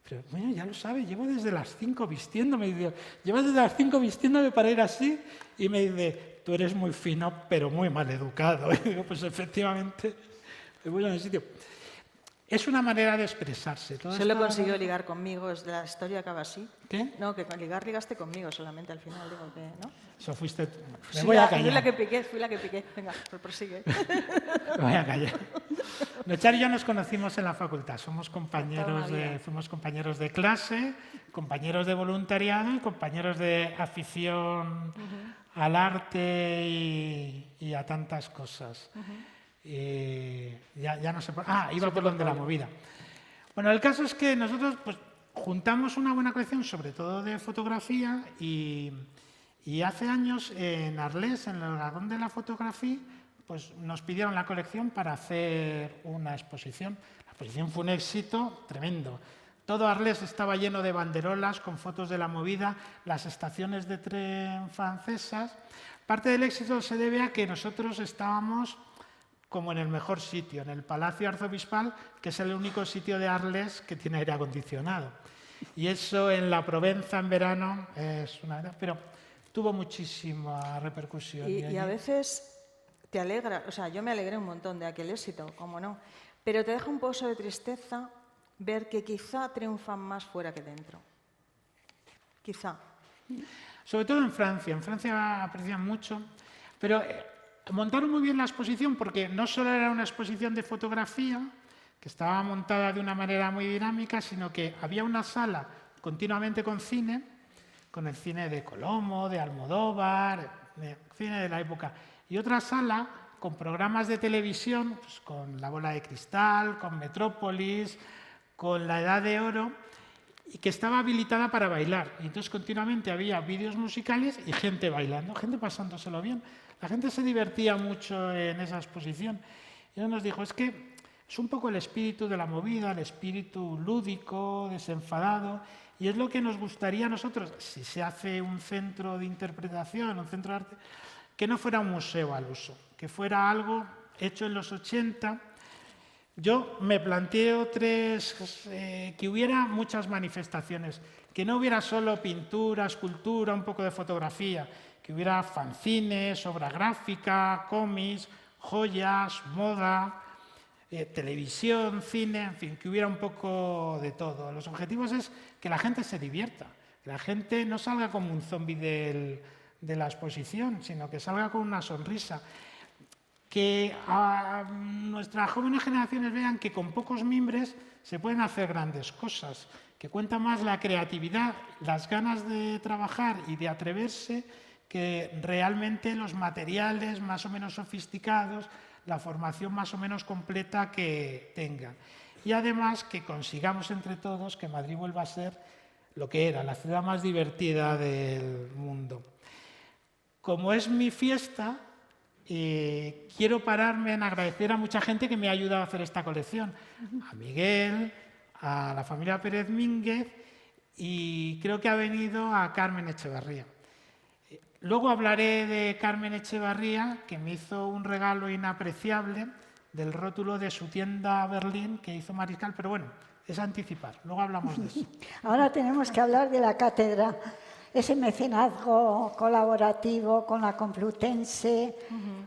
Pero bueno, ya lo sabes, llevo desde las 5 vistiéndome. Y digo, llevas desde las 5 vistiéndome para ir así. Y me dice, tú eres muy fino, pero muy mal educado. Y digo, pues efectivamente, me voy a un sitio. Es una manera de expresarse. Solo consiguió ligar conmigo, la historia acaba así. ¿Qué? No, que ligaste conmigo solamente al final, digo que, ¿no? Eso fuiste tú. Me Sí, voy a callar. Fui la que piqué. Venga, pues prosigue. Me voy a callar. No, Char y yo nos conocimos en la facultad. Fuimos compañeros de clase, compañeros de voluntariado y compañeros de afición al arte y a tantas cosas. Ya no sé iba por donde la movida. Bueno, el caso es que nosotros pues, juntamos una buena colección, sobre todo de fotografía, y hace años en Arles, en el Galpón de la Fotografía, pues nos pidieron la colección para hacer una exposición. La exposición fue un éxito tremendo. Todo Arles estaba lleno de banderolas con fotos de la movida, las estaciones de tren francesas. Parte del éxito se debe a que nosotros estábamos como en el mejor sitio, en el Palacio Arzobispal, que es el único sitio de Arles que tiene aire acondicionado. Y eso en la Provenza en verano es una... Pero tuvo muchísima repercusión. Y a veces te alegra, o sea, yo me alegré un montón de aquel éxito, cómo no, pero te deja un pozo de tristeza ver que quizá triunfan más fuera que dentro. Quizá. Sobre todo en Francia aprecian mucho, pero montaron muy bien la exposición porque no solo era una exposición de fotografía, que estaba montada de una manera muy dinámica, sino que había una sala continuamente con cine, con el cine de Colomo, de Almodóvar, cine de la época, y otra sala con programas de televisión, pues, con La Bola de Cristal, con Metrópolis, con La Edad de Oro, y que estaba habilitada para bailar. Y entonces continuamente había vídeos musicales y gente bailando, gente pasándoselo bien. La gente se divertía mucho en esa exposición. Y nos dijo, es que es un poco el espíritu de la movida, el espíritu lúdico, desenfadado, y es lo que nos gustaría a nosotros, si se hace un centro de interpretación, un centro de arte, que no fuera un museo al uso, que fuera algo hecho en los 80. Yo me planteo que hubiera muchas manifestaciones, que no hubiera solo pintura, escultura, un poco de fotografía, que hubiera fanzines, obra gráfica, cómics, joyas, moda, televisión, cine, en fin, que hubiera un poco de todo. Los objetivos es que la gente se divierta, que la gente no salga como un zombi de la exposición, sino que salga con una sonrisa. Que a nuestras jóvenes generaciones vean que con pocos mimbres se pueden hacer grandes cosas, que cuenta más la creatividad, las ganas de trabajar y de atreverse que realmente los materiales más o menos sofisticados, la formación más o menos completa que tengan. Y además que consigamos entre todos que Madrid vuelva a ser lo que era, la ciudad más divertida del mundo. Como es mi fiesta, quiero pararme en agradecer a mucha gente que me ha ayudado a hacer esta colección. A Miguel, a la familia Pérez Mínguez y creo que ha venido a Carmen Echevarría. Luego hablaré de Carmen Echevarría, que me hizo un regalo inapreciable del rótulo de su tienda Berlín que hizo Mariscal, pero bueno, es anticipar, luego hablamos de eso. Ahora tenemos que hablar de la cátedra. Ese mecenazgo colaborativo con la Complutense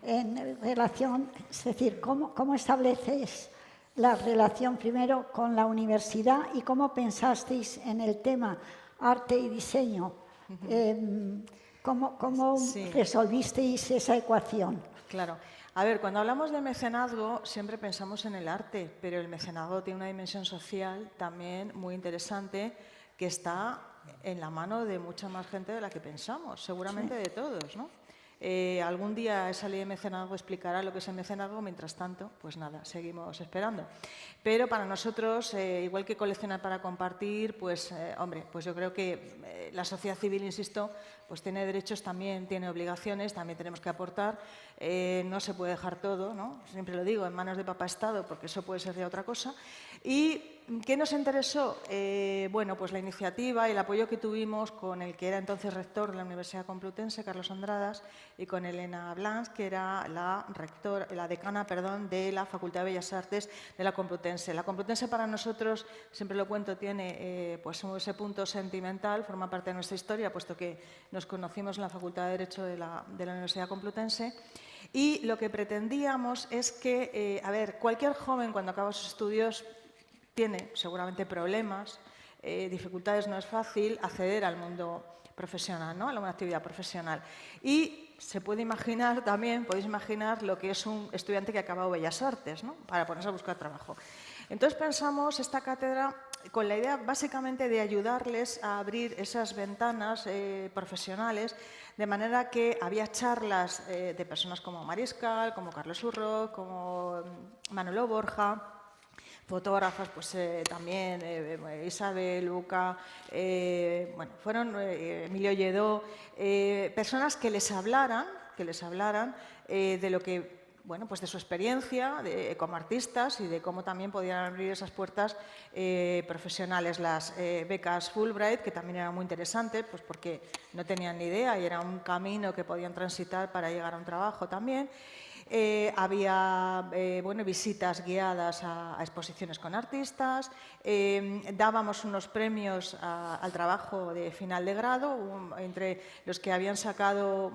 en relación, es decir, ¿cómo estableces la relación primero con la universidad y cómo pensasteis en el tema arte y diseño? ¿Cómo resolvisteis esa ecuación? Claro. A ver, cuando hablamos de mecenazgo siempre pensamos en el arte, pero el mecenazgo tiene una dimensión social también muy interesante que está en la mano de mucha más gente de la que pensamos, seguramente de todos, ¿no? Algún día esa ley de mecenazgo explicará lo que es el mecenazgo, mientras tanto, pues nada, seguimos esperando. Pero para nosotros, igual que coleccionar para compartir, pues hombre, pues yo creo que la sociedad civil, insisto, pues tiene derechos, también tiene obligaciones, también tenemos que aportar, no se puede dejar todo, ¿no? Siempre lo digo, en manos de papá Estado, porque eso puede ser de otra cosa. ¿Y qué nos interesó? Bueno, pues la iniciativa y el apoyo que tuvimos con el que era entonces rector de la Universidad Complutense, Carlos Andradas, y con Elena Blanch, que era la decana de la Facultad de Bellas Artes de la Complutense. La Complutense para nosotros, siempre lo cuento, tiene pues ese punto sentimental, forma parte de nuestra historia, puesto que nos conocimos en la Facultad de Derecho de la Universidad Complutense. Y lo que pretendíamos es que, a ver, cualquier joven cuando acaba sus estudios tiene seguramente problemas, dificultades, no es fácil acceder al mundo profesional, ¿no? A una actividad profesional. Y se puede imaginar también, podéis imaginar lo que es un estudiante que ha acabado Bellas Artes, ¿no? Para ponerse a buscar trabajo. Entonces pensamos esta cátedra con la idea básicamente de ayudarles a abrir esas ventanas profesionales, de manera que había charlas de personas como Mariscal, como Carlos Urro, como Manolo Borja, fotógrafas, pues también Isabel, Luca, bueno, fueron Emilio Lledó, personas que les hablaran de lo que, bueno, pues de su experiencia como artistas y de cómo también podían abrir esas puertas profesionales. Las becas Fulbright, que también eran muy interesantes, pues porque no tenían ni idea y era un camino que podían transitar para llegar a un trabajo también. Había visitas guiadas a exposiciones con artistas, dábamos unos premios al trabajo de final de grado, entre los que habían sacado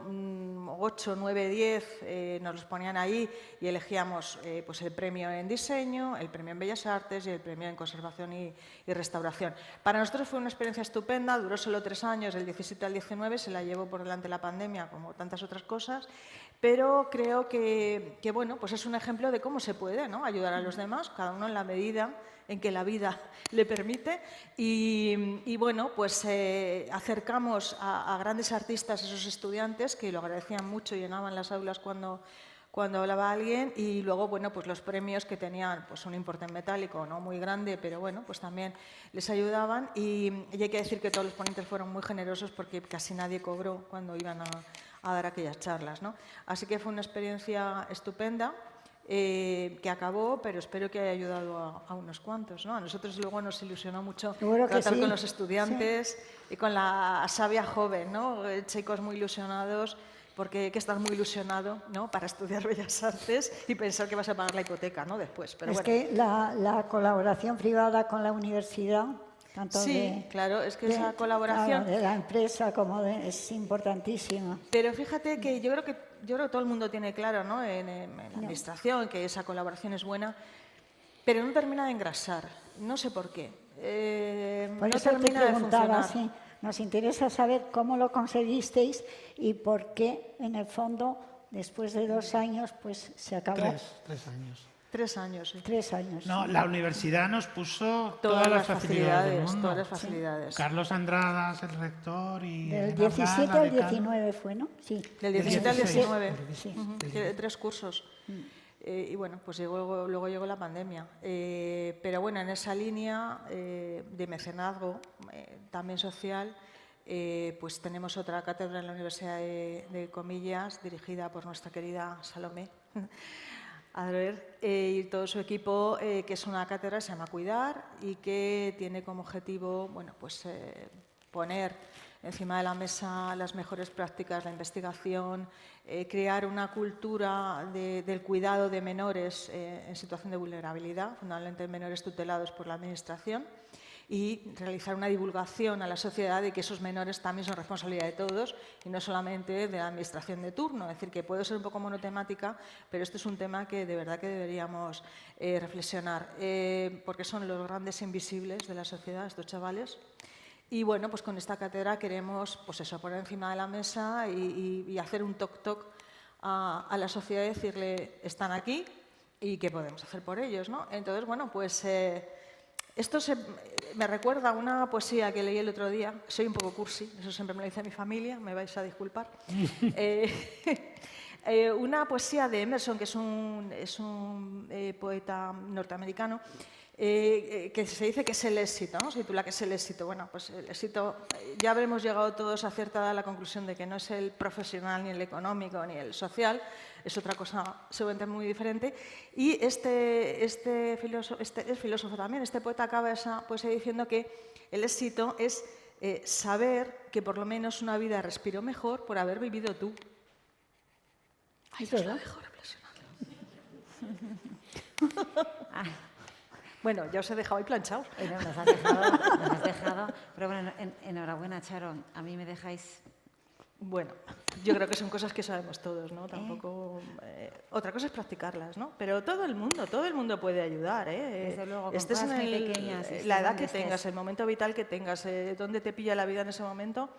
8, 9, 10, nos los ponían ahí y elegíamos pues el premio en diseño, el premio en Bellas Artes y el premio en conservación y restauración. Para nosotros fue una experiencia estupenda, duró solo 3 años, del 17 al 19, se la llevó por delante la pandemia, como tantas otras cosas, pero creo que bueno, pues es un ejemplo de cómo se puede, ¿no?, ayudar a los demás, cada uno en la medida en que la vida le permite. Y bueno, pues acercamos a grandes artistas a esos estudiantes que lo agradecían mucho, llenaban las aulas cuando hablaba alguien, y luego, bueno, pues los premios que tenían pues un importe en metálico, no muy grande, pero bueno, pues también les ayudaban, y hay que decir que todos los ponentes fueron muy generosos porque casi nadie cobró cuando iban a dar aquellas charlas, ¿no? Así que fue una experiencia estupenda. Que acabó, pero espero que haya ayudado a unos cuantos, ¿no? A nosotros luego nos ilusionó mucho tratar con los estudiantes y con la savia joven, ¿no? Chicos muy ilusionados, porque hay que estar muy ilusionado, ¿no?, para estudiar Bellas Artes y pensar que vas a pagar la hipoteca, ¿no?, después. Pero que la colaboración privada con la universidad, tanto claro, es que esa colaboración de la empresa como es importantísima. Pero fíjate que yo creo que todo el mundo tiene claro, ¿no?, en la administración, que esa colaboración es buena, pero no termina de engrasar. No sé por qué. Por no eso termina te de preguntaba, funcionar. sí. Nos interesa saber cómo lo conseguisteis y por qué, en el fondo, después de 2 años, pues se acabó. 3 años. 3 años, sí. 3 años. No, la universidad nos puso Todas las facilidades del mundo. todas las facilidades. Carlos Andradas, el rector, y Del 17 al 19 fue, ¿no? Sí. Del 17 al 19. Sí. Tiene 3 cursos. Y bueno, pues luego llegó la pandemia. Pero bueno, en esa línea de mecenazgo, también social, pues tenemos otra cátedra en la Universidad de Comillas, dirigida por nuestra querida Salomé Adler, y todo su equipo, que es una cátedra que se llama Cuidar y que tiene como objetivo, bueno, pues poner encima de la mesa las mejores prácticas, la investigación, crear una cultura del cuidado de menores en situación de vulnerabilidad, fundamentalmente menores tutelados por la Administración, y realizar una divulgación a la sociedad de que esos menores también son responsabilidad de todos y no solamente de la Administración de turno. Es decir, que puede ser un poco monotemática, pero esto es un tema que de verdad que deberíamos reflexionar, porque son los grandes invisibles de la sociedad, estos chavales. Y bueno, pues con esta cátedra queremos, pues eso, poner encima de la mesa y hacer un toc-toc a la sociedad y decirle, están aquí y qué podemos hacer por ellos, ¿no? Entonces, bueno, pues esto me recuerda a una poesía que leí el otro día. Soy un poco cursi, eso siempre me lo dice mi familia, me vais a disculpar. Una poesía de Emerson, que es un poeta norteamericano, que se dice que es el éxito, ¿no? Se titula que es el éxito. Bueno, pues el éxito, ya habremos llegado todos a cierta edad a la conclusión de que no es el profesional, ni el económico, ni el social, es otra cosa seguramente muy diferente. Y este filósofo también, este poeta, acaba esa poesía diciendo que el éxito es saber que por lo menos una vida respiró mejor por haber vivido tú. Ay, os lo dejo reflexionando. Bueno, ya os he dejado ahí planchados. Nos has dejado. Pero bueno, enhorabuena, Charo. A mí me dejáis... Bueno, yo creo que son cosas que sabemos todos, ¿no? Tampoco... otra cosa es practicarlas, ¿no? Pero todo el mundo puede ayudar, ¿eh? Desde luego, con estés cosas en muy pequeñas. la edad que tengas, el momento vital que tengas, dónde te pilla la vida en ese momento,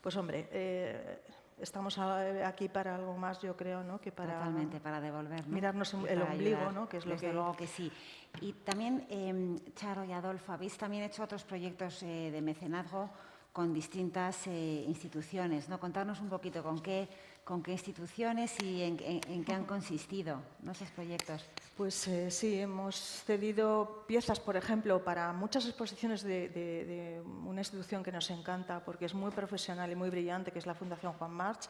pues hombre... estamos aquí para algo más, yo creo, ¿no? Que para... Totalmente, para devolver, ¿no? Mirarnos el ombligo, ayudar, ¿no? Que es lo desde luego que sí. Y también, Charo y Adolfo, habéis también hecho otros proyectos de mecenazgo con distintas instituciones, ¿no? Contarnos un poquito con qué instituciones y en qué han consistido, ¿no?, esos proyectos. Pues sí, hemos cedido piezas, por ejemplo, para muchas exposiciones de una institución que nos encanta porque es muy profesional y muy brillante, que es la Fundación Juan March.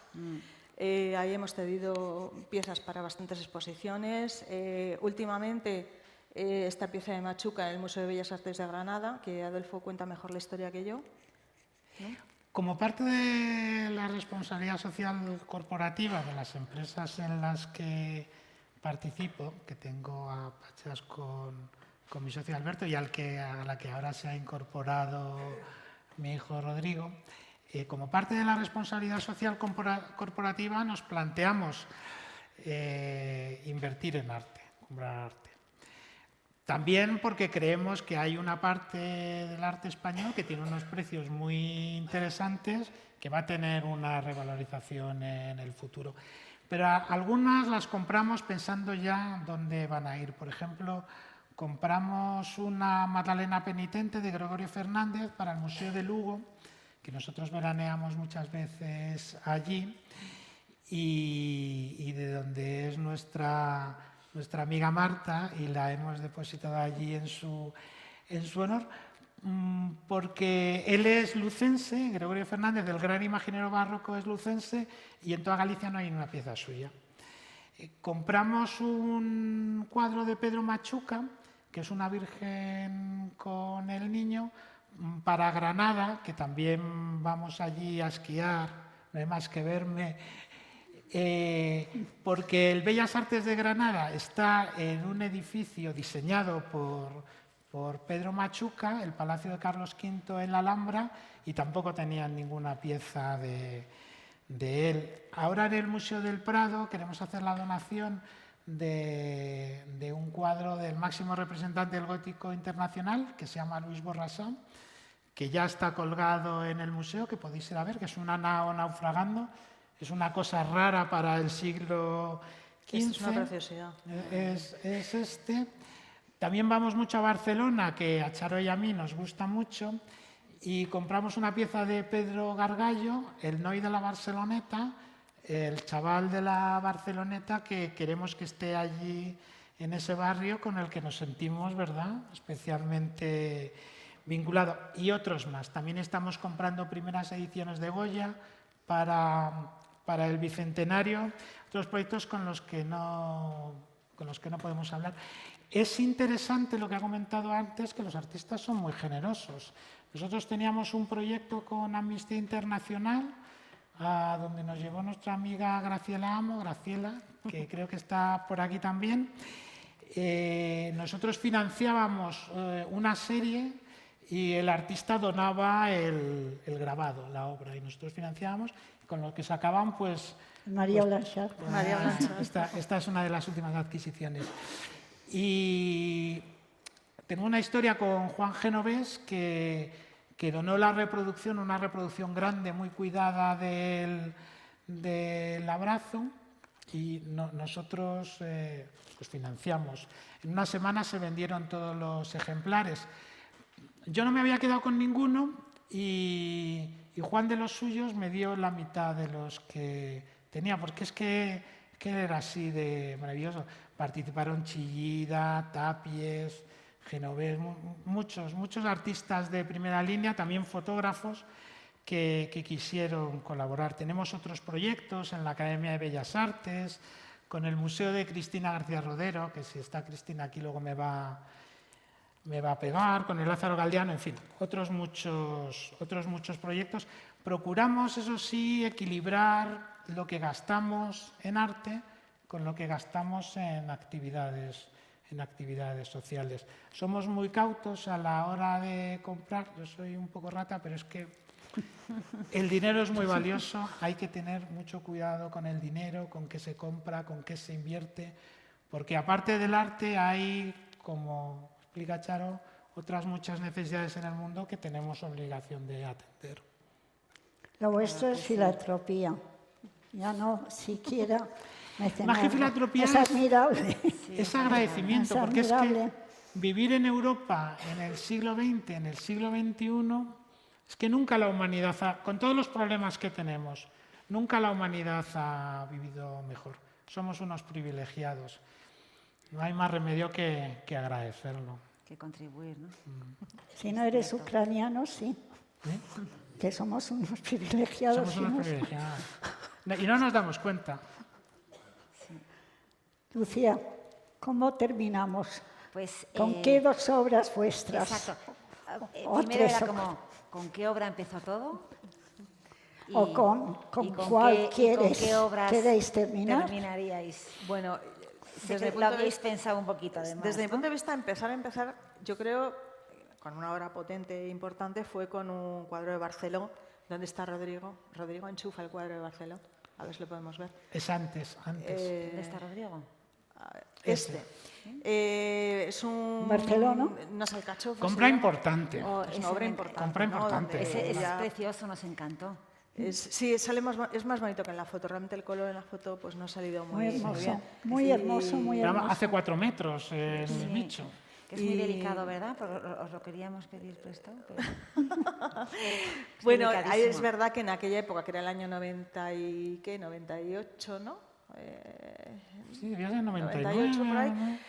Ahí hemos cedido piezas para bastantes exposiciones. Últimamente, esta pieza de Machuca en el Museo de Bellas Artes de Granada, que Adolfo cuenta mejor la historia que yo. ¿No? Como parte de la responsabilidad social corporativa de las empresas en las que participo, que tengo a Pachas con mi socio Alberto y a la que ahora se ha incorporado mi hijo Rodrigo, como parte de la responsabilidad social corporativa nos planteamos invertir en arte, comprar arte. También porque creemos que hay una parte del arte español que tiene unos precios muy interesantes, que va a tener una revalorización en el futuro. Pero algunas las compramos pensando ya dónde van a ir. Por ejemplo, compramos una Magdalena Penitente de Gregorio Fernández para el Museo de Lugo, que nosotros veraneamos muchas veces allí, y de donde es nuestra amiga Marta, y la hemos depositado allí en su honor, porque él es lucense, Gregorio Fernández, del gran imaginero barroco, es lucense, y en toda Galicia no hay una pieza suya. Compramos un cuadro de Pedro Machuca, que es una Virgen con el Niño, para Granada, que también vamos allí a esquiar, no hay más que verme, porque el Bellas Artes de Granada está en un edificio diseñado por Pedro Machuca, el Palacio de Carlos V en la Alhambra, y tampoco tenían ninguna pieza de él. Ahora en el Museo del Prado queremos hacer la donación de un cuadro del máximo representante del gótico internacional, que se llama Luis Borrassá, que ya está colgado en el museo, que podéis ir a ver, que es una nao naufragando. Es una cosa rara para el siglo XV. Es una preciosidad. Es este. También vamos mucho a Barcelona, que a Charo y a mí nos gusta mucho, y compramos una pieza de Pedro Gargallo, el noi de la Barceloneta, el chaval de la Barceloneta, que queremos que esté allí en ese barrio con el que nos sentimos, ¿verdad?, especialmente vinculado. Y otros más. También estamos comprando primeras ediciones de Goya para el Bicentenario, otros proyectos con los que no podemos hablar. Es interesante lo que ha comentado antes, que los artistas son muy generosos. Nosotros teníamos un proyecto con Amnistía Internacional, donde nos llevó nuestra amiga Graciela Amo, Graciela, que creo que está por aquí también. Nosotros financiábamos una serie y el artista donaba el grabado, la obra, y nosotros financiábamos, con lo que sacaban, pues... María Blanchard. Esta es una de las últimas adquisiciones. Y tengo una historia con Juan Genovés, que donó la reproducción, una reproducción grande, muy cuidada del Abrazo, y nosotros pues financiamos. En una semana se vendieron todos los ejemplares. Yo no me había quedado con ninguno y Juan de los suyos me dio la mitad de los que tenía, porque es que era así de maravilloso. Participaron Chillida, Tapies, Genovés, muchos artistas de primera línea, también fotógrafos que quisieron colaborar. Tenemos otros proyectos en la Academia de Bellas Artes, con el Museo de Cristina García Rodero, que si está Cristina aquí luego me va a pegar, con el Lázaro Galdiano, en fin, otros muchos proyectos. Procuramos, eso sí, equilibrar lo que gastamos en arte con lo que gastamos en actividades sociales. Somos muy cautos a la hora de comprar. Yo soy un poco rata, pero es que el dinero es muy valioso. Hay que tener mucho cuidado con el dinero, con qué se compra, con qué se invierte, porque aparte del arte hay, como explica Charo, otras muchas necesidades en el mundo que tenemos obligación de atender. Lo vuestro es filantropía, ya no siquiera mecenaje. Más que filantropía es admirable. Es agradecimiento, es porque admirable. es que vivir en Europa en el siglo XX, en el siglo XXI, es que nunca la humanidad, con todos los problemas que tenemos, nunca la humanidad ha vivido mejor. Somos unos privilegiados. No hay más remedio que agradecerlo. Que contribuir, ¿no? Si no eres ucraniano, sí. Que somos unos privilegiados. Somos unos privilegiados. Y no nos damos cuenta. Lucía, ¿cómo terminamos? Pues, ¿Con qué dos obras vuestras? Exacto. O Primero tres, era como, ¿con qué obra empezó todo? ¿O con cuál qué obras queréis terminar? terminaríais? Bueno, Lo habéis pensado un poquito, además. Desde mi punto de vista, empezar, yo creo, con una obra potente e importante, fue con un cuadro de Barceló. ¿Dónde está Rodrigo? Rodrigo enchufa el cuadro de Barceló. A ver si lo podemos ver. Es antes. ¿Dónde está Rodrigo? Es un... Barcelona. Unas alcachofas. Compra importante. Es una obra importante. Compra importante. ¿no? Ese es precioso, nos encantó. Sí, es más bonito que en la foto. Realmente el color en la foto pues no ha salido muy hermoso, bien. muy hermoso, muy hermoso. Hace 4 metros el bicho. Que es muy delicado, ¿verdad? Porque os lo queríamos pedir prestado. Pero... Bueno, ahí es verdad que en aquella época, que era el año 98, ¿no? Sí, debía ser 99. 98 por ahí.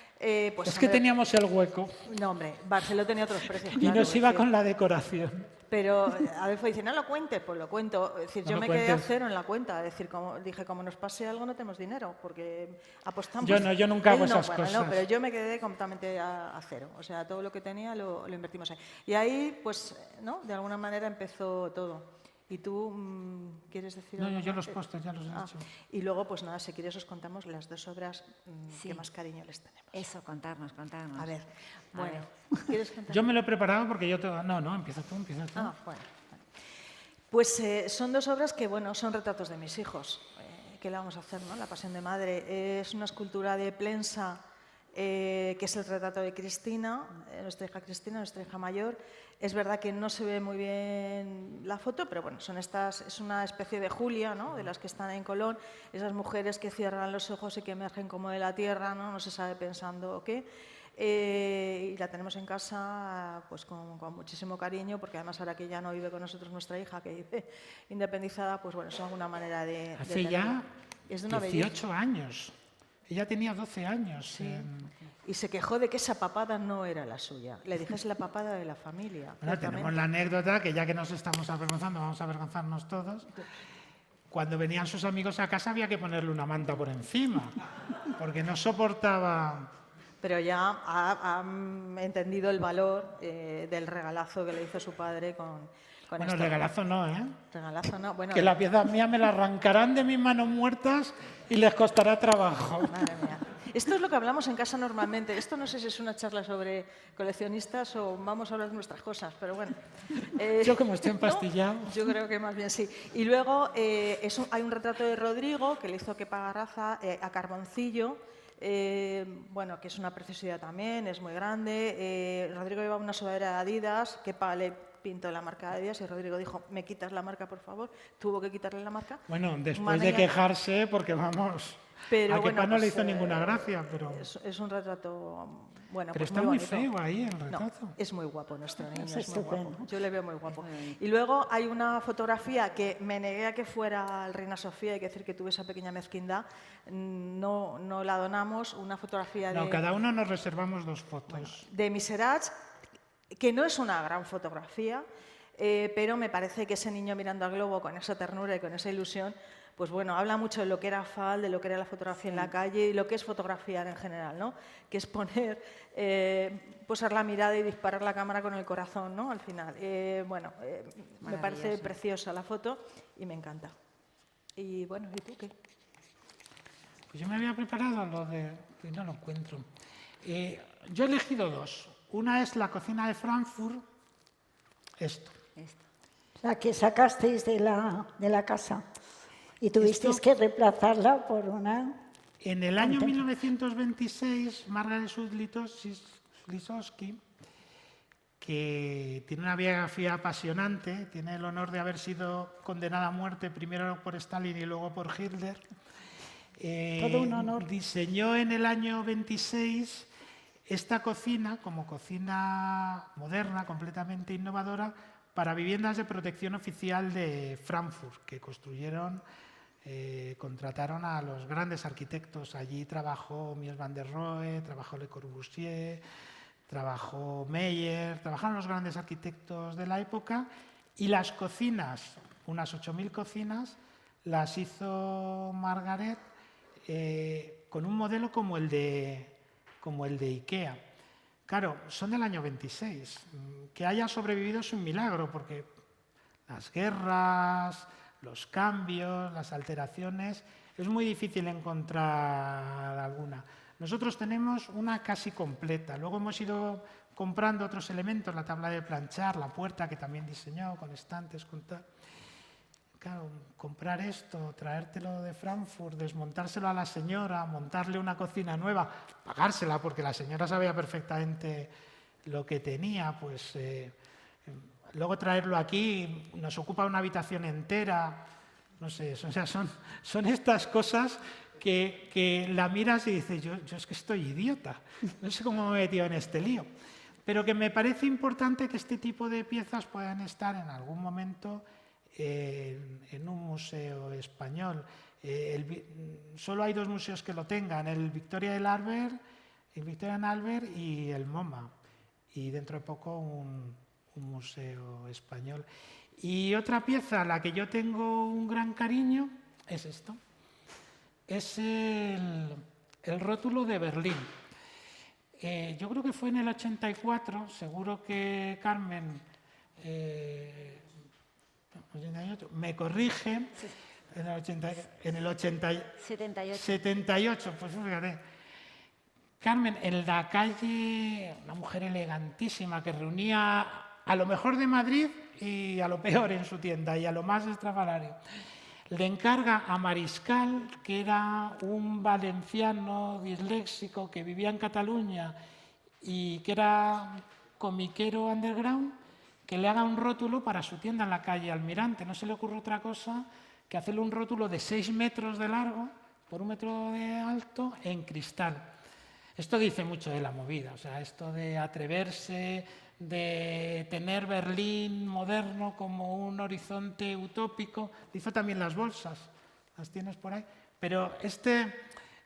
Pues es que teníamos el hueco. No, hombre, Barceló tenía otros precios. Y claro, nos iba con la decoración. Pero Adolfo dice, no lo cuentes, pues lo cuento. Es decir, No yo lo me quedé a cuentes. cero en la cuenta. Es decir, dije, como nos pase algo, no tenemos dinero, porque apostamos. Yo nunca hago Él no, esas bueno, cosas. No, pero yo me quedé completamente a cero. O sea, todo lo que tenía lo invertimos ahí. Y ahí, pues, ¿no? De alguna manera empezó todo. ¿Y tú quieres decir No, algo yo más? los postes ya los he dicho. Y luego, pues nada, si quieres os contamos las 2 obras Sí. que más cariño les tenemos. Eso, contarnos. A ver, bueno, ¿quieres contar? Yo me lo he preparado porque yo... No, empieza tú. Ah, bueno. Pues son 2 obras que, bueno, son retratos de mis hijos. ¿Qué le vamos a hacer, no? La Pasión de Madre. Es una escultura de Plensa, que es el retrato de Cristina, nuestra hija mayor. Es verdad que no se ve muy bien la foto, pero bueno, es una especie de Julia, ¿no? De las que están en Colón, esas mujeres que cierran los ojos y que emergen como de la tierra, no se sabe pensando o qué. Y la tenemos en casa pues con muchísimo cariño, porque además ahora que ya no vive con nosotros nuestra hija, que vive independizada, pues bueno, es alguna manera de Hace ya es de una 18 años. Ella tenía 12 años. Sí. Y se quejó de que esa papada no era la suya. Le dije, es la papada de la familia. Bueno, tenemos la anécdota que ya que nos estamos avergonzando, vamos a avergonzarnos todos. Cuando venían sus amigos a casa había que ponerle una manta por encima, porque no soportaba... Pero ya ha entendido el valor del regalazo que le hizo su padre con Bueno, regalazo no, ¿eh? Regalazo no. Bueno, que la pieza mía me la arrancarán de mis manos muertas y les costará trabajo. Madre mía. Esto es lo que hablamos en casa normalmente. Esto no sé si es una charla sobre coleccionistas o vamos a hablar de nuestras cosas, pero bueno. Yo como estoy empastillado. ¿No? Yo creo que más bien sí. Y luego hay un retrato de Rodrigo que le hizo que Pagarraza a carboncillo. Bueno, que es una preciosidad también, es muy grande. Rodrigo lleva una sudadera de Adidas, que le pintó la marca de Adidas y Rodrigo dijo, ¿me quitas la marca, por favor? Tuvo que quitarle la marca. Bueno, después de quejarse, porque vamos... Pero, a Kepa no le hizo pues, ninguna gracia, pero... Es un retrato, bueno, pero pues está muy muy bonito. feo ahí el retrato. No, es muy guapo nuestro niño, Es es muy estupendo. guapo. Yo le veo muy guapo. Y luego hay una fotografía que me negué a que fuera el Reina Sofía, hay que decir que tuve esa pequeña mezquindad, no la donamos, una fotografía No, de... cada uno nos reservamos 2 fotos. de Miserats, que no es una gran fotografía, pero me parece que ese niño mirando al globo con esa ternura y con esa ilusión, pues bueno, habla mucho de lo que era FAL, de lo que era la fotografía en la calle y lo que es fotografiar en general, ¿no? Que es poner, posar la mirada y disparar la cámara con el corazón, ¿no? Al final. Me parece preciosa la foto y me encanta. Y bueno, ¿y tú qué? Pues yo me había preparado lo de... y no lo encuentro. Yo he elegido 2. Una es la cocina de Frankfurt, esto. La que sacasteis de la casa y tuvisteis que reemplazarla por una... En el año 1926, Margaret Lisowski, que tiene una biografía apasionante, tiene el honor de haber sido condenada a muerte primero por Stalin y luego por Hitler, Todo un honor. diseñó en el año 26 esta cocina como cocina moderna, completamente innovadora, para viviendas de protección oficial de Frankfurt, que construyeron, contrataron a los grandes arquitectos. Allí trabajó Mies van der Rohe, trabajó Le Corbusier, trabajó Meyer, trabajaron los grandes arquitectos de la época, y las cocinas, unas 8.000 cocinas, las hizo Margaret con un modelo como el de IKEA. Claro, son del año 26. Que haya sobrevivido es un milagro, porque las guerras, los cambios, las alteraciones, es muy difícil encontrar alguna. Nosotros tenemos una casi completa. Luego hemos ido comprando otros elementos, la tabla de planchar, la puerta que también diseñó, con estantes, con tal. Claro, comprar esto, traértelo de Frankfurt, desmontárselo a la señora, montarle una cocina nueva, pagársela porque la señora sabía perfectamente lo que tenía, pues luego traerlo aquí nos ocupa una habitación entera, no sé, o sea, son estas cosas que la miras y dices, yo es que estoy idiota, no sé cómo me he metido en este lío. Pero que me parece importante que este tipo de piezas puedan estar en algún momento en un museo español. Solo hay 2 museos que lo tengan, el Victoria and Albert y el MoMA, y dentro de poco un museo español. Y otra pieza a la que yo tengo un gran cariño es esto, es el rótulo de Berlín. Yo creo que fue en el 84, seguro que Carmen me corrige, en el 78, pues fíjate. Carmen, en la calle, una mujer elegantísima que reunía a lo mejor de Madrid y a lo peor en su tienda y a lo más estrafalario. Le encarga a Mariscal, que era un valenciano disléxico que vivía en Cataluña y que era comiquero underground, que le haga un rótulo para su tienda en la calle Almirante. No se le ocurre otra cosa que hacerle un rótulo de 6 metros de largo por 1 metro de alto en cristal. Esto dice mucho de la movida, o sea, esto de atreverse, de tener Berlín moderno como un horizonte utópico. Hizo también las bolsas, las tienes por ahí. Pero este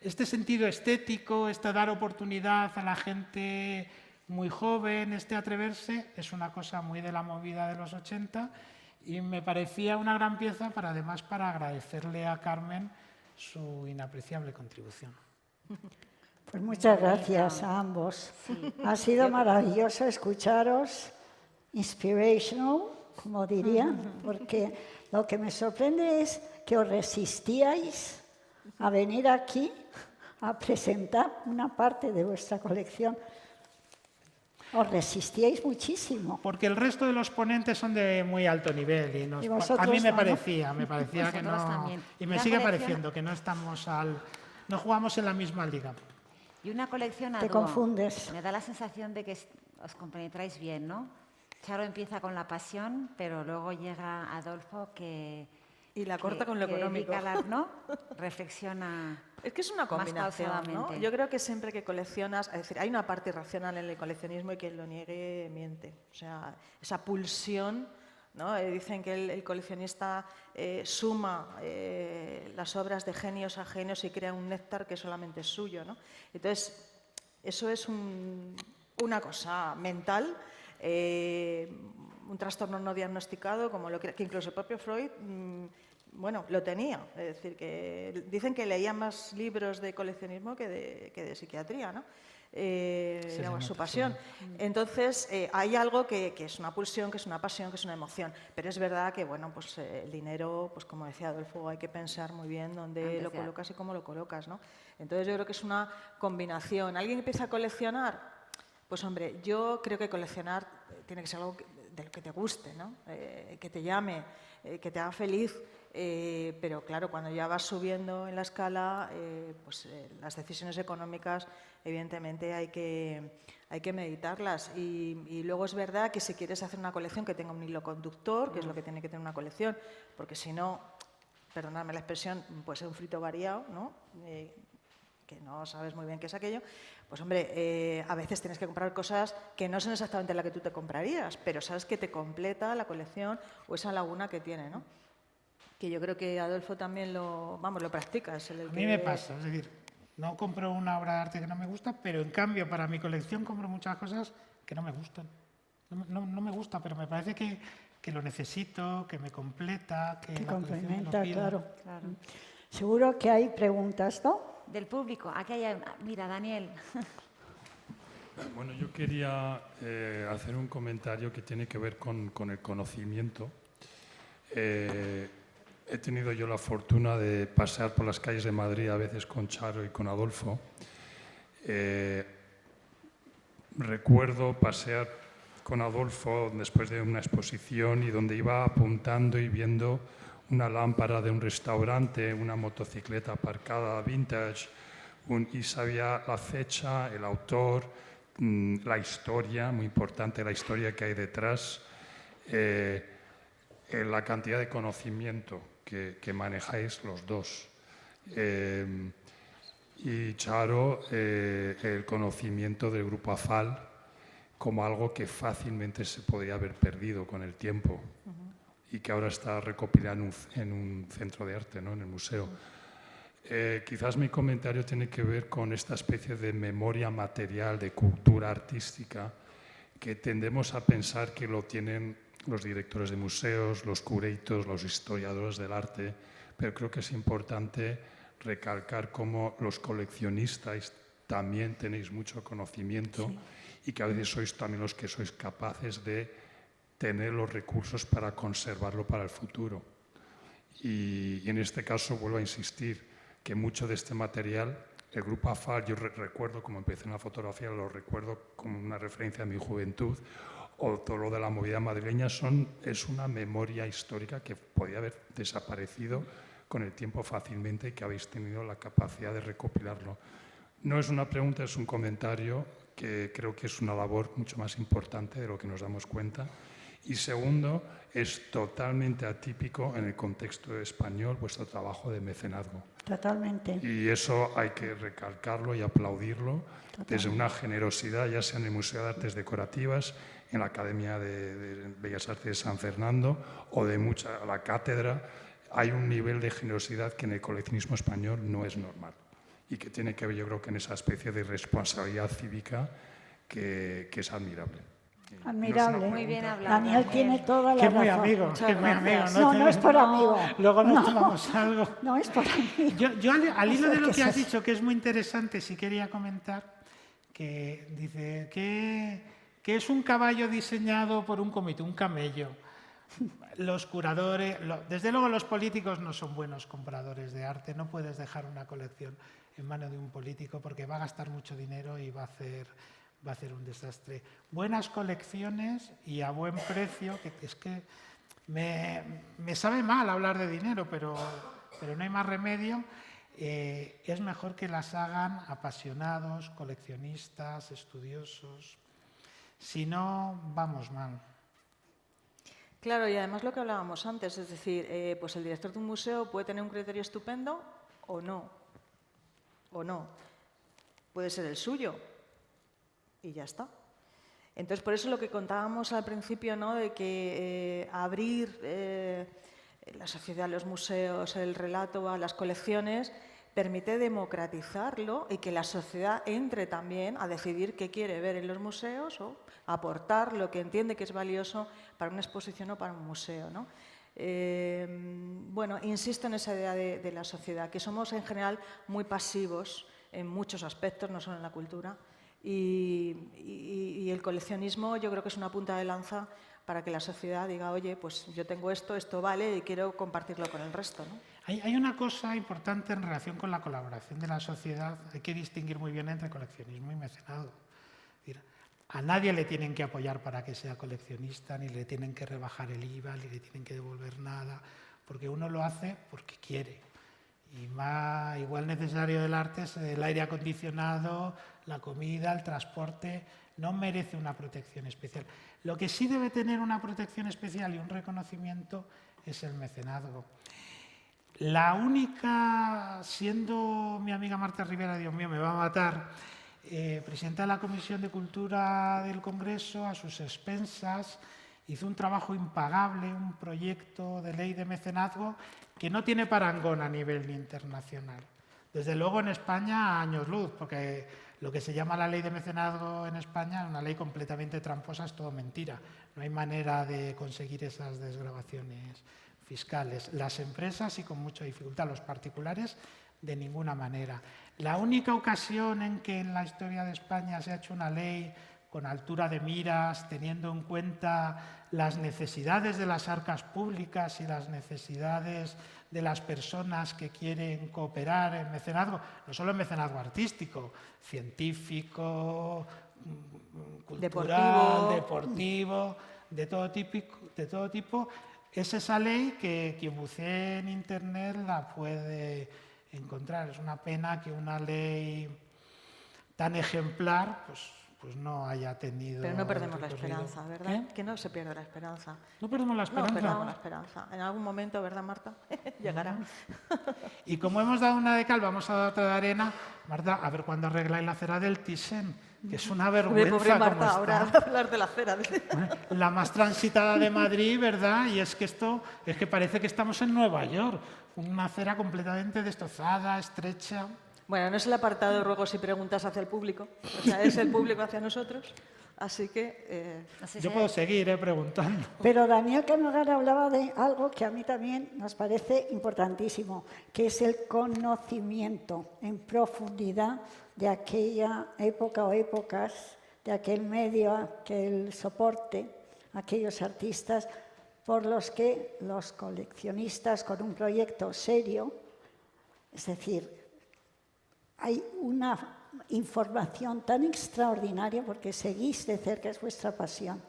sentido estético, este dar oportunidad a la gente muy joven, este atreverse, es una cosa muy de la movida de los 80 y me parecía una gran pieza además para agradecerle a Carmen su inapreciable contribución. Pues muchas gracias a ambos. Sí. Ha sido maravilloso escucharos, inspirational, como diría, porque lo que me sorprende es que os resistíais a venir aquí a presentar una parte de vuestra colección. Os resistíais muchísimo. Porque el resto de los ponentes son de muy alto nivel y a mí me parecía que no, también. Y me sigue pareciendo que no estamos no jugamos en la misma liga. Y una colección a Te confundes. Me da la sensación de que os compenetráis bien, ¿no? Charo empieza con la pasión, pero luego llega Adolfo y la corta con lo económico. ¿No? Reflexiona. Es que es una combinación, ¿no? Yo creo que siempre que coleccionas, es decir, hay una parte irracional en el coleccionismo y quien lo niegue miente. O sea, esa pulsión, ¿no? Dicen que el coleccionista suma las obras de genios ajenos y crea un néctar que solamente es suyo, ¿no? Entonces, eso es una cosa mental, un trastorno no diagnosticado, como lo que incluso el propio Freud lo tenía. Es decir, que dicen que leía más libros de coleccionismo que de psiquiatría, ¿no? Su pasión. Entonces, hay algo que es una pulsión, que es una pasión, que es una emoción. Pero es verdad que, pues el dinero, pues como decía Adolfo, hay que pensar muy bien dónde lo colocas y cómo lo colocas, ¿no? Entonces, yo creo que es una combinación. ¿Alguien empieza a coleccionar? Pues, hombre, yo creo que coleccionar tiene que ser algo de lo que te guste, ¿no? Que te llame, que te haga feliz. Pero claro, cuando ya vas subiendo en la escala, las decisiones económicas, evidentemente hay que meditarlas. Y luego es verdad que si quieres hacer una colección que tenga un hilo conductor, que es lo que tiene que tener una colección, porque si no, perdonadme la expresión, puede ser un frito variado, ¿no? Que no sabes muy bien qué es aquello, pues hombre, a veces tienes que comprar cosas que no son exactamente las que tú te comprarías, pero sabes que te completa la colección o esa laguna que tiene, ¿no? Que yo creo que Adolfo también lo practica. A mí me pasa, es decir, no compro una obra de arte que no me gusta, pero en cambio para mi colección compro muchas cosas que no me gustan. No me gusta, pero me parece que lo necesito, que me completa, que te complementa, claro. Seguro que hay preguntas, ¿no? Del público. Aquí hay, mira, Daniel. Bueno, yo quería hacer un comentario que tiene que ver con el conocimiento. He tenido yo la fortuna de pasear por las calles de Madrid a veces con Charo y con Adolfo Recuerdo pasear con Adolfo después de una exposición y donde iba apuntando y viendo una lámpara de un restaurante, una motocicleta aparcada vintage, y sabía la fecha, el autor, la historia, muy importante la historia que hay detrás, la cantidad de conocimiento que manejáis los dos. Y Charo, el conocimiento del grupo AFAL como algo que fácilmente se podría haber perdido con el tiempo y que ahora está recopilado en un centro de arte, ¿no? En el museo. Quizás mi comentario tiene que ver con esta especie de memoria material, de cultura artística, que tendemos a pensar que lo tienen los directores de museos, los curators, los historiadores del arte, pero creo que es importante recalcar cómo los coleccionistas también tenéis mucho conocimiento y que a veces sois también los que sois capaces de tener los recursos para conservarlo para el futuro. Y en este caso vuelvo a insistir que mucho de este material, el grupo AFAL, yo recuerdo, como empecé en la fotografía, lo recuerdo como una referencia a mi juventud, o todo lo de la movida madrileña, es una memoria histórica que podía haber desaparecido con el tiempo fácilmente y que habéis tenido la capacidad de recopilarlo. No es una pregunta, es un comentario que creo que es una labor mucho más importante de lo que nos damos cuenta. Y segundo, es totalmente atípico en el contexto español vuestro trabajo de mecenazgo. Totalmente. Y eso hay que recalcarlo y aplaudirlo desde una generosidad, ya sea en el Museo de Artes Decorativas, en la Academia de Bellas Artes de San Fernando o de la cátedra. Hay un nivel de generosidad que en el coleccionismo español no es normal y que tiene que ver, yo creo, que en esa especie de responsabilidad cívica que es admirable. Admirable. Muy bien hablado. Daniel tiene toda la Que razón. muy amigo, que muy amigo. No es por amigo. Luego nos tomamos algo. No es por amigo. Yo al hilo de lo que has es- dicho, que es muy interesante, sí quería comentar que dice que es un caballo diseñado por un comité, un camello. Los curadores, desde luego los políticos no son buenos compradores de arte, no puedes dejar una colección en manos de un político porque va a gastar mucho dinero y va a hacer un desastre. Buenas colecciones y a buen precio, que es que me sabe mal hablar de dinero, pero no hay más remedio. Es mejor que las hagan apasionados, coleccionistas, estudiosos. Si no, vamos mal. Claro, y además lo que hablábamos antes, es decir, pues el director de un museo puede tener un criterio estupendo o no. O no. Puede ser el suyo. Y ya está. Entonces, por eso lo que contábamos al principio, ¿no? De que abrir la sociedad, los museos, el relato a las colecciones, permite democratizarlo y que la sociedad entre también a decidir qué quiere ver en los museos o aportar lo que entiende que es valioso para una exposición o para un museo, ¿no? Bueno, insisto en esa idea de la sociedad, que somos en general muy pasivos en muchos aspectos, no solo en la cultura, y el coleccionismo yo creo que es una punta de lanza para que la sociedad diga, oye, pues yo tengo esto vale y quiero compartirlo con el resto, ¿no? Hay una cosa importante en relación con la colaboración de la sociedad. Hay que distinguir muy bien entre coleccionismo y mecenado. Es decir, a nadie le tienen que apoyar para que sea coleccionista, ni le tienen que rebajar el IVA, ni le tienen que devolver nada, porque uno lo hace porque quiere. Y más, igual necesario del arte es el aire acondicionado, la comida, el transporte. No merece una protección especial. Lo que sí debe tener una protección especial y un reconocimiento es el mecenazgo. La única, siendo mi amiga Marta Rivera, Dios mío, me va a matar, presidenta de la Comisión de Cultura del Congreso, a sus expensas, hizo un trabajo impagable, un proyecto de ley de mecenazgo que no tiene parangón a nivel internacional. Desde luego en España a años luz, porque lo que se llama la ley de mecenazgo en España es una ley completamente tramposa, es todo mentira. No hay manera de conseguir esas desgravaciones fiscales. Las empresas y con mucha dificultad, los particulares de ninguna manera. La única ocasión en que en la historia de España se ha hecho una ley con altura de miras, teniendo en cuenta las necesidades de las arcas públicas y las necesidades de las personas que quieren cooperar en mecenazgo, no solo en mecenazgo artístico, científico, cultural, deportivo, de todo tipo. Es esa ley que quien bucee en Internet la puede encontrar. Es una pena que una ley tan ejemplar pues no haya tenido... Pero no perdemos la recorrido. esperanza, ¿verdad? ¿Eh? Que no se pierde la esperanza. No perdemos la esperanza. No perdamos la esperanza. En algún momento, ¿verdad, Marta? Llegará. Y como hemos dado una de cal, vamos a dar otra de arena. Marta, a ver cuándo arregláis la acera del Thyssen, que es una vergüenza. Pobre Marta, como ahora está. hablar de la acera. La más transitada de Madrid, ¿verdad? Y es que esto, es que parece que estamos en Nueva York. Una acera completamente destrozada, estrecha. Bueno, no es el apartado de ruegos y preguntas hacia el público, o sea, es el público hacia nosotros. Así que... No sé Yo si- puedo seguir preguntando. Pero Daniel Canogar hablaba de algo que a mí también nos parece importantísimo, que es el conocimiento en profundidad de aquella época o épocas, de aquel medio, aquel soporte, aquellos artistas por los que los coleccionistas con un proyecto serio, es decir, hay una información tan extraordinaria porque seguís de cerca, es vuestra pasión.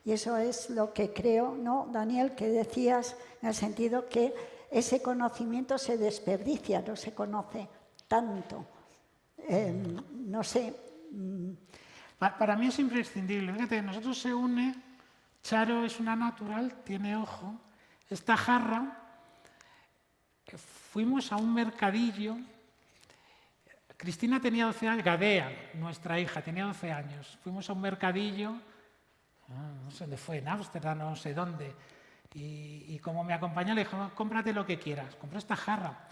Y eso es lo que creo, ¿no, Daniel? Que decías en el sentido que ese conocimiento se desperdicia, no se conoce tanto. No sé. Para mí es imprescindible. Fíjate, nosotros se une, Charo es una natural, tiene ojo. Esta jarra, fuimos a un mercadillo. Cristina tenía 12 años, Gadea, nuestra hija, tenía 12 años. Fuimos a un mercadillo, no sé dónde fue, en Ámsterdam, no sé dónde. Y como me acompañó, le dijo, cómprate lo que quieras. Compré esta jarra.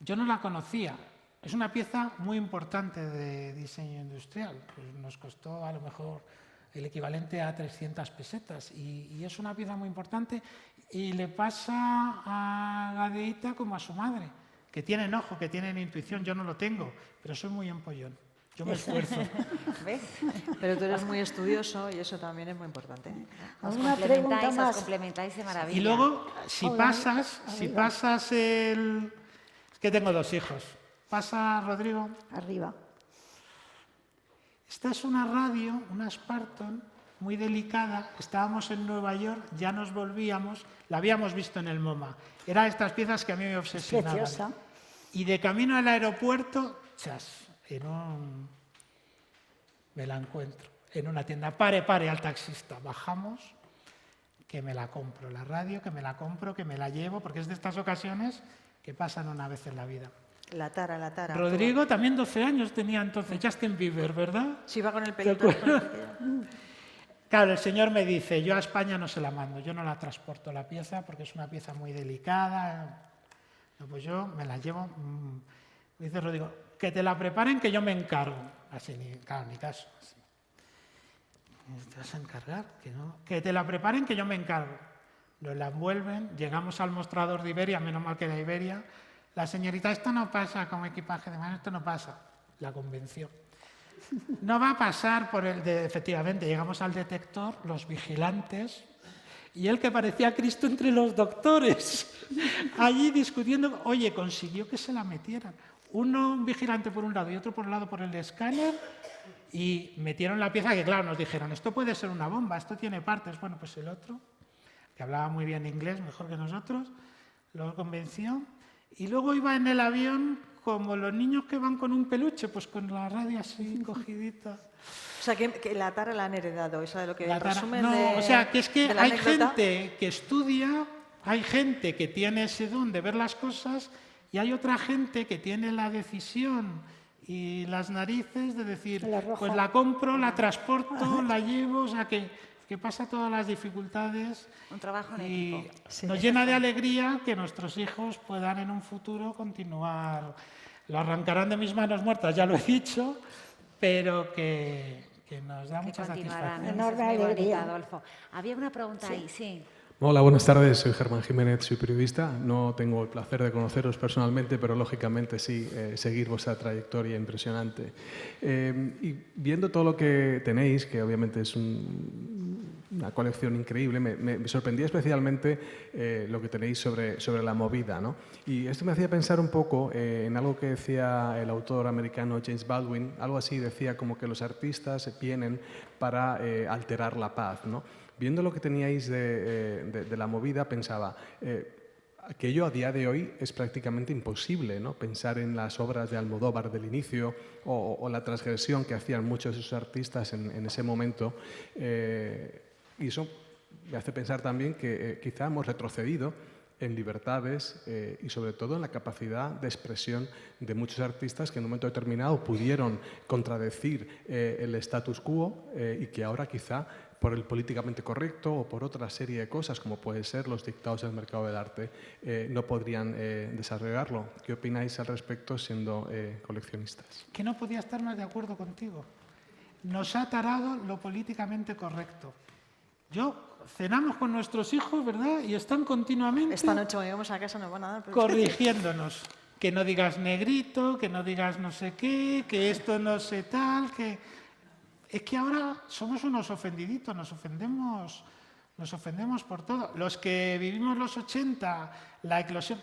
Yo no la conocía. Es una pieza muy importante de diseño industrial. Pues nos costó a lo mejor el equivalente a 300 pesetas. Y es una pieza muy importante. Y le pasa a Gadeita como a su madre, que tienen ojo, que tienen intuición. Yo no lo tengo, pero soy muy empollón. Yo me esfuerzo. ¿Ves? Pero tú eres muy estudioso y eso también es muy importante. ¿Alguna pregunta Os más? complementáis de maravilla. Y luego, si Hola, pasas el... Es que tengo 2 hijos. Pasa, Rodrigo. Arriba. Esta es una radio, una Sparton, muy delicada. Estábamos en Nueva York, ya nos volvíamos, la habíamos visto en el MoMA. Era de estas piezas que a mí me obsesionaban. Preciosa. Y de camino al aeropuerto, me la encuentro en una tienda. Pare al taxista. Bajamos, que me la compro. La radio, que me la compro, que me la llevo, porque es de estas ocasiones que pasan una vez en la vida. La tara. Rodrigo también 12 años tenía entonces, Justin Bieber, ¿verdad? Sí, va con el pelito. Claro, el señor me dice, yo a España no se la mando, yo no la transporto la pieza porque es una pieza muy delicada. No, pues yo me la llevo. Me dice Rodrigo, que te la preparen que yo me encargo. Así, ni caso. Así. ¿Te vas a encargar? Que no. Que te la preparen que yo me encargo. Nos la envuelven, llegamos al mostrador de Iberia, menos mal que era Iberia. La señorita, esto no pasa como equipaje de mano, esto no pasa. La convenció. No va a pasar por el de... Efectivamente, llegamos al detector, los vigilantes, y él que parecía Cristo entre los doctores, allí discutiendo, oye, consiguió que se la metieran. Un vigilante por un lado y otro por el lado por el escáner, y metieron la pieza que, claro, nos dijeron, esto puede ser una bomba, esto tiene partes. Bueno, pues el otro, que hablaba muy bien inglés, mejor que nosotros, lo convenció. Y luego iba en el avión como los niños que van con un peluche, pues con la radio así cogidita. O sea, que la tara la han heredado, eso de lo que La tara- resumen no, de, o sea, que es que de la hay anécdota. gente que estudia, hay gente que tiene ese don de ver las cosas y hay otra gente que tiene la decisión y las narices de decir, La roja. pues la compro, la transporto, la llevo, o sea, que pasa todas las dificultades. Un trabajo en Y equipo. Sí. nos llena de alegría que nuestros hijos puedan en un futuro continuar. Lo arrancarán de mis manos muertas, ya lo he dicho, pero que nos da Que mucha continuarán. satisfacción. Enorme Eso es muy bonito, alegría. Adolfo. Había una pregunta ahí, sí. Hola, buenas tardes. Soy Germán Jiménez, soy periodista. No tengo el placer de conoceros personalmente, pero lógicamente sí, seguir vuestra trayectoria impresionante. Y viendo todo lo que tenéis, que obviamente es una colección increíble, me sorprendía especialmente lo que tenéis sobre la movida, ¿no? Y esto me hacía pensar un poco en algo que decía el autor americano James Baldwin, algo así, decía como que los artistas vienen para alterar la paz, ¿no? Viendo lo que teníais de la movida, pensaba, aquello a día de hoy es prácticamente imposible, ¿no? Pensar en las obras de Almodóvar del inicio o la transgresión que hacían muchos de esos artistas en ese momento. Y eso me hace pensar también que quizá hemos retrocedido en libertades y sobre todo en la capacidad de expresión de muchos artistas que en un momento determinado pudieron contradecir el status quo y que ahora quizá por el políticamente correcto o por otra serie de cosas, como pueden ser los dictados del mercado del arte, no podrían desarrollarlo. ¿Qué opináis al respecto siendo coleccionistas? Que no podía estar más de acuerdo contigo. Nos ha tarado lo políticamente correcto. Cenamos con nuestros hijos, ¿verdad? Y están continuamente... Esta noche cuando llegamos a casa nos van a dar... corrigiéndonos. Que no digas negrito, que no digas no sé qué, que esto no sé tal, que... Es que ahora somos unos ofendiditos, nos ofendemos por todo. Los que vivimos los 80, la eclosión...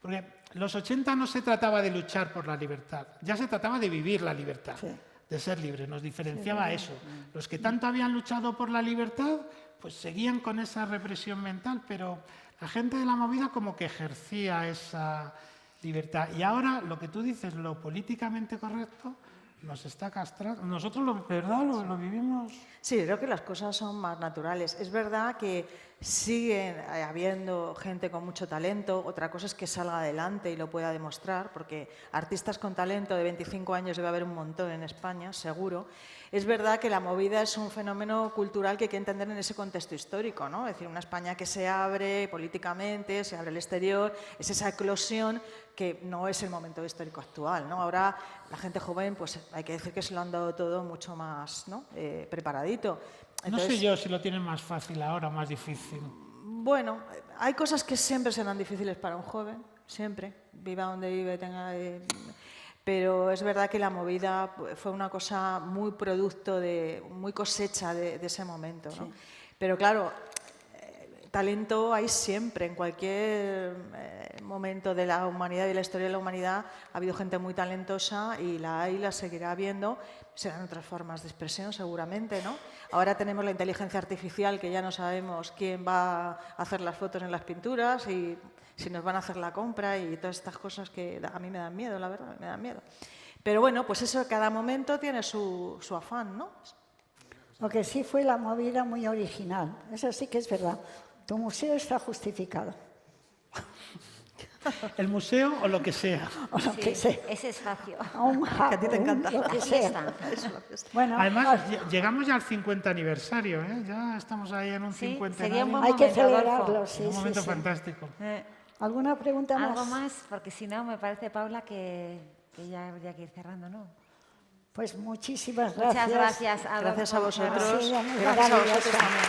Porque los 80 no se trataba de luchar por la libertad, ya se trataba de vivir la libertad, sí, de ser libre, nos diferenciaba eso. Los que tanto habían luchado por la libertad, pues seguían con esa represión mental, pero la gente de la movida como que ejercía esa libertad. Y ahora, lo que tú dices, lo políticamente correcto... nos está castrando. Nosotros, ¿verdad? Lo vivimos. Sí, creo que las cosas son más naturales. Es verdad que siguen habiendo gente con mucho talento. Otra cosa es que salga adelante y lo pueda demostrar, porque artistas con talento de 25 años debe haber un montón en España, seguro. Es verdad que la movida es un fenómeno cultural que hay que entender en ese contexto histórico, ¿no? Es decir, una España que se abre políticamente, se abre al exterior, es esa eclosión que no es el momento histórico actual, ¿no? Ahora la gente joven, pues hay que decir que se lo han dado todo mucho más, ¿no? Preparadito. Entonces, no sé yo si lo tienen más fácil ahora o más difícil. Bueno, hay cosas que siempre serán difíciles para un joven, siempre, viva donde vive, tenga... pero es verdad que la movida fue una cosa muy producto, muy cosecha de ese momento, ¿no? Sí. Pero claro, talento hay siempre, en cualquier momento de la humanidad y de la historia de la humanidad ha habido gente muy talentosa y la hay y la seguirá habiendo. Serán otras formas de expresión seguramente, ¿no? Ahora tenemos la inteligencia artificial, que ya no sabemos quién va a hacer las fotos en las pinturas y si nos van a hacer la compra y todas estas cosas que a mí me dan miedo, la verdad, me dan miedo. Pero bueno, pues eso, cada momento tiene su afán, ¿no? Lo que sí fue la movida muy original, eso sí que es verdad. Tu museo está justificado. ¿El museo o lo que sea? O lo que sea. Ese espacio. Que a ti te encanta. Lo que sea. Bueno, además, llegamos ya al 50 aniversario, ¿eh? Ya estamos ahí en un 50 aniversario. Hay que celebrarlo, sí, un momento fantástico. ¿Alguna pregunta más? Algo más, porque si no, me parece, Paula, que ya habría que ir cerrando, ¿no? Pues muchísimas gracias. Muchas gracias. Gracias a vosotros. Sí, gracias a vosotros también.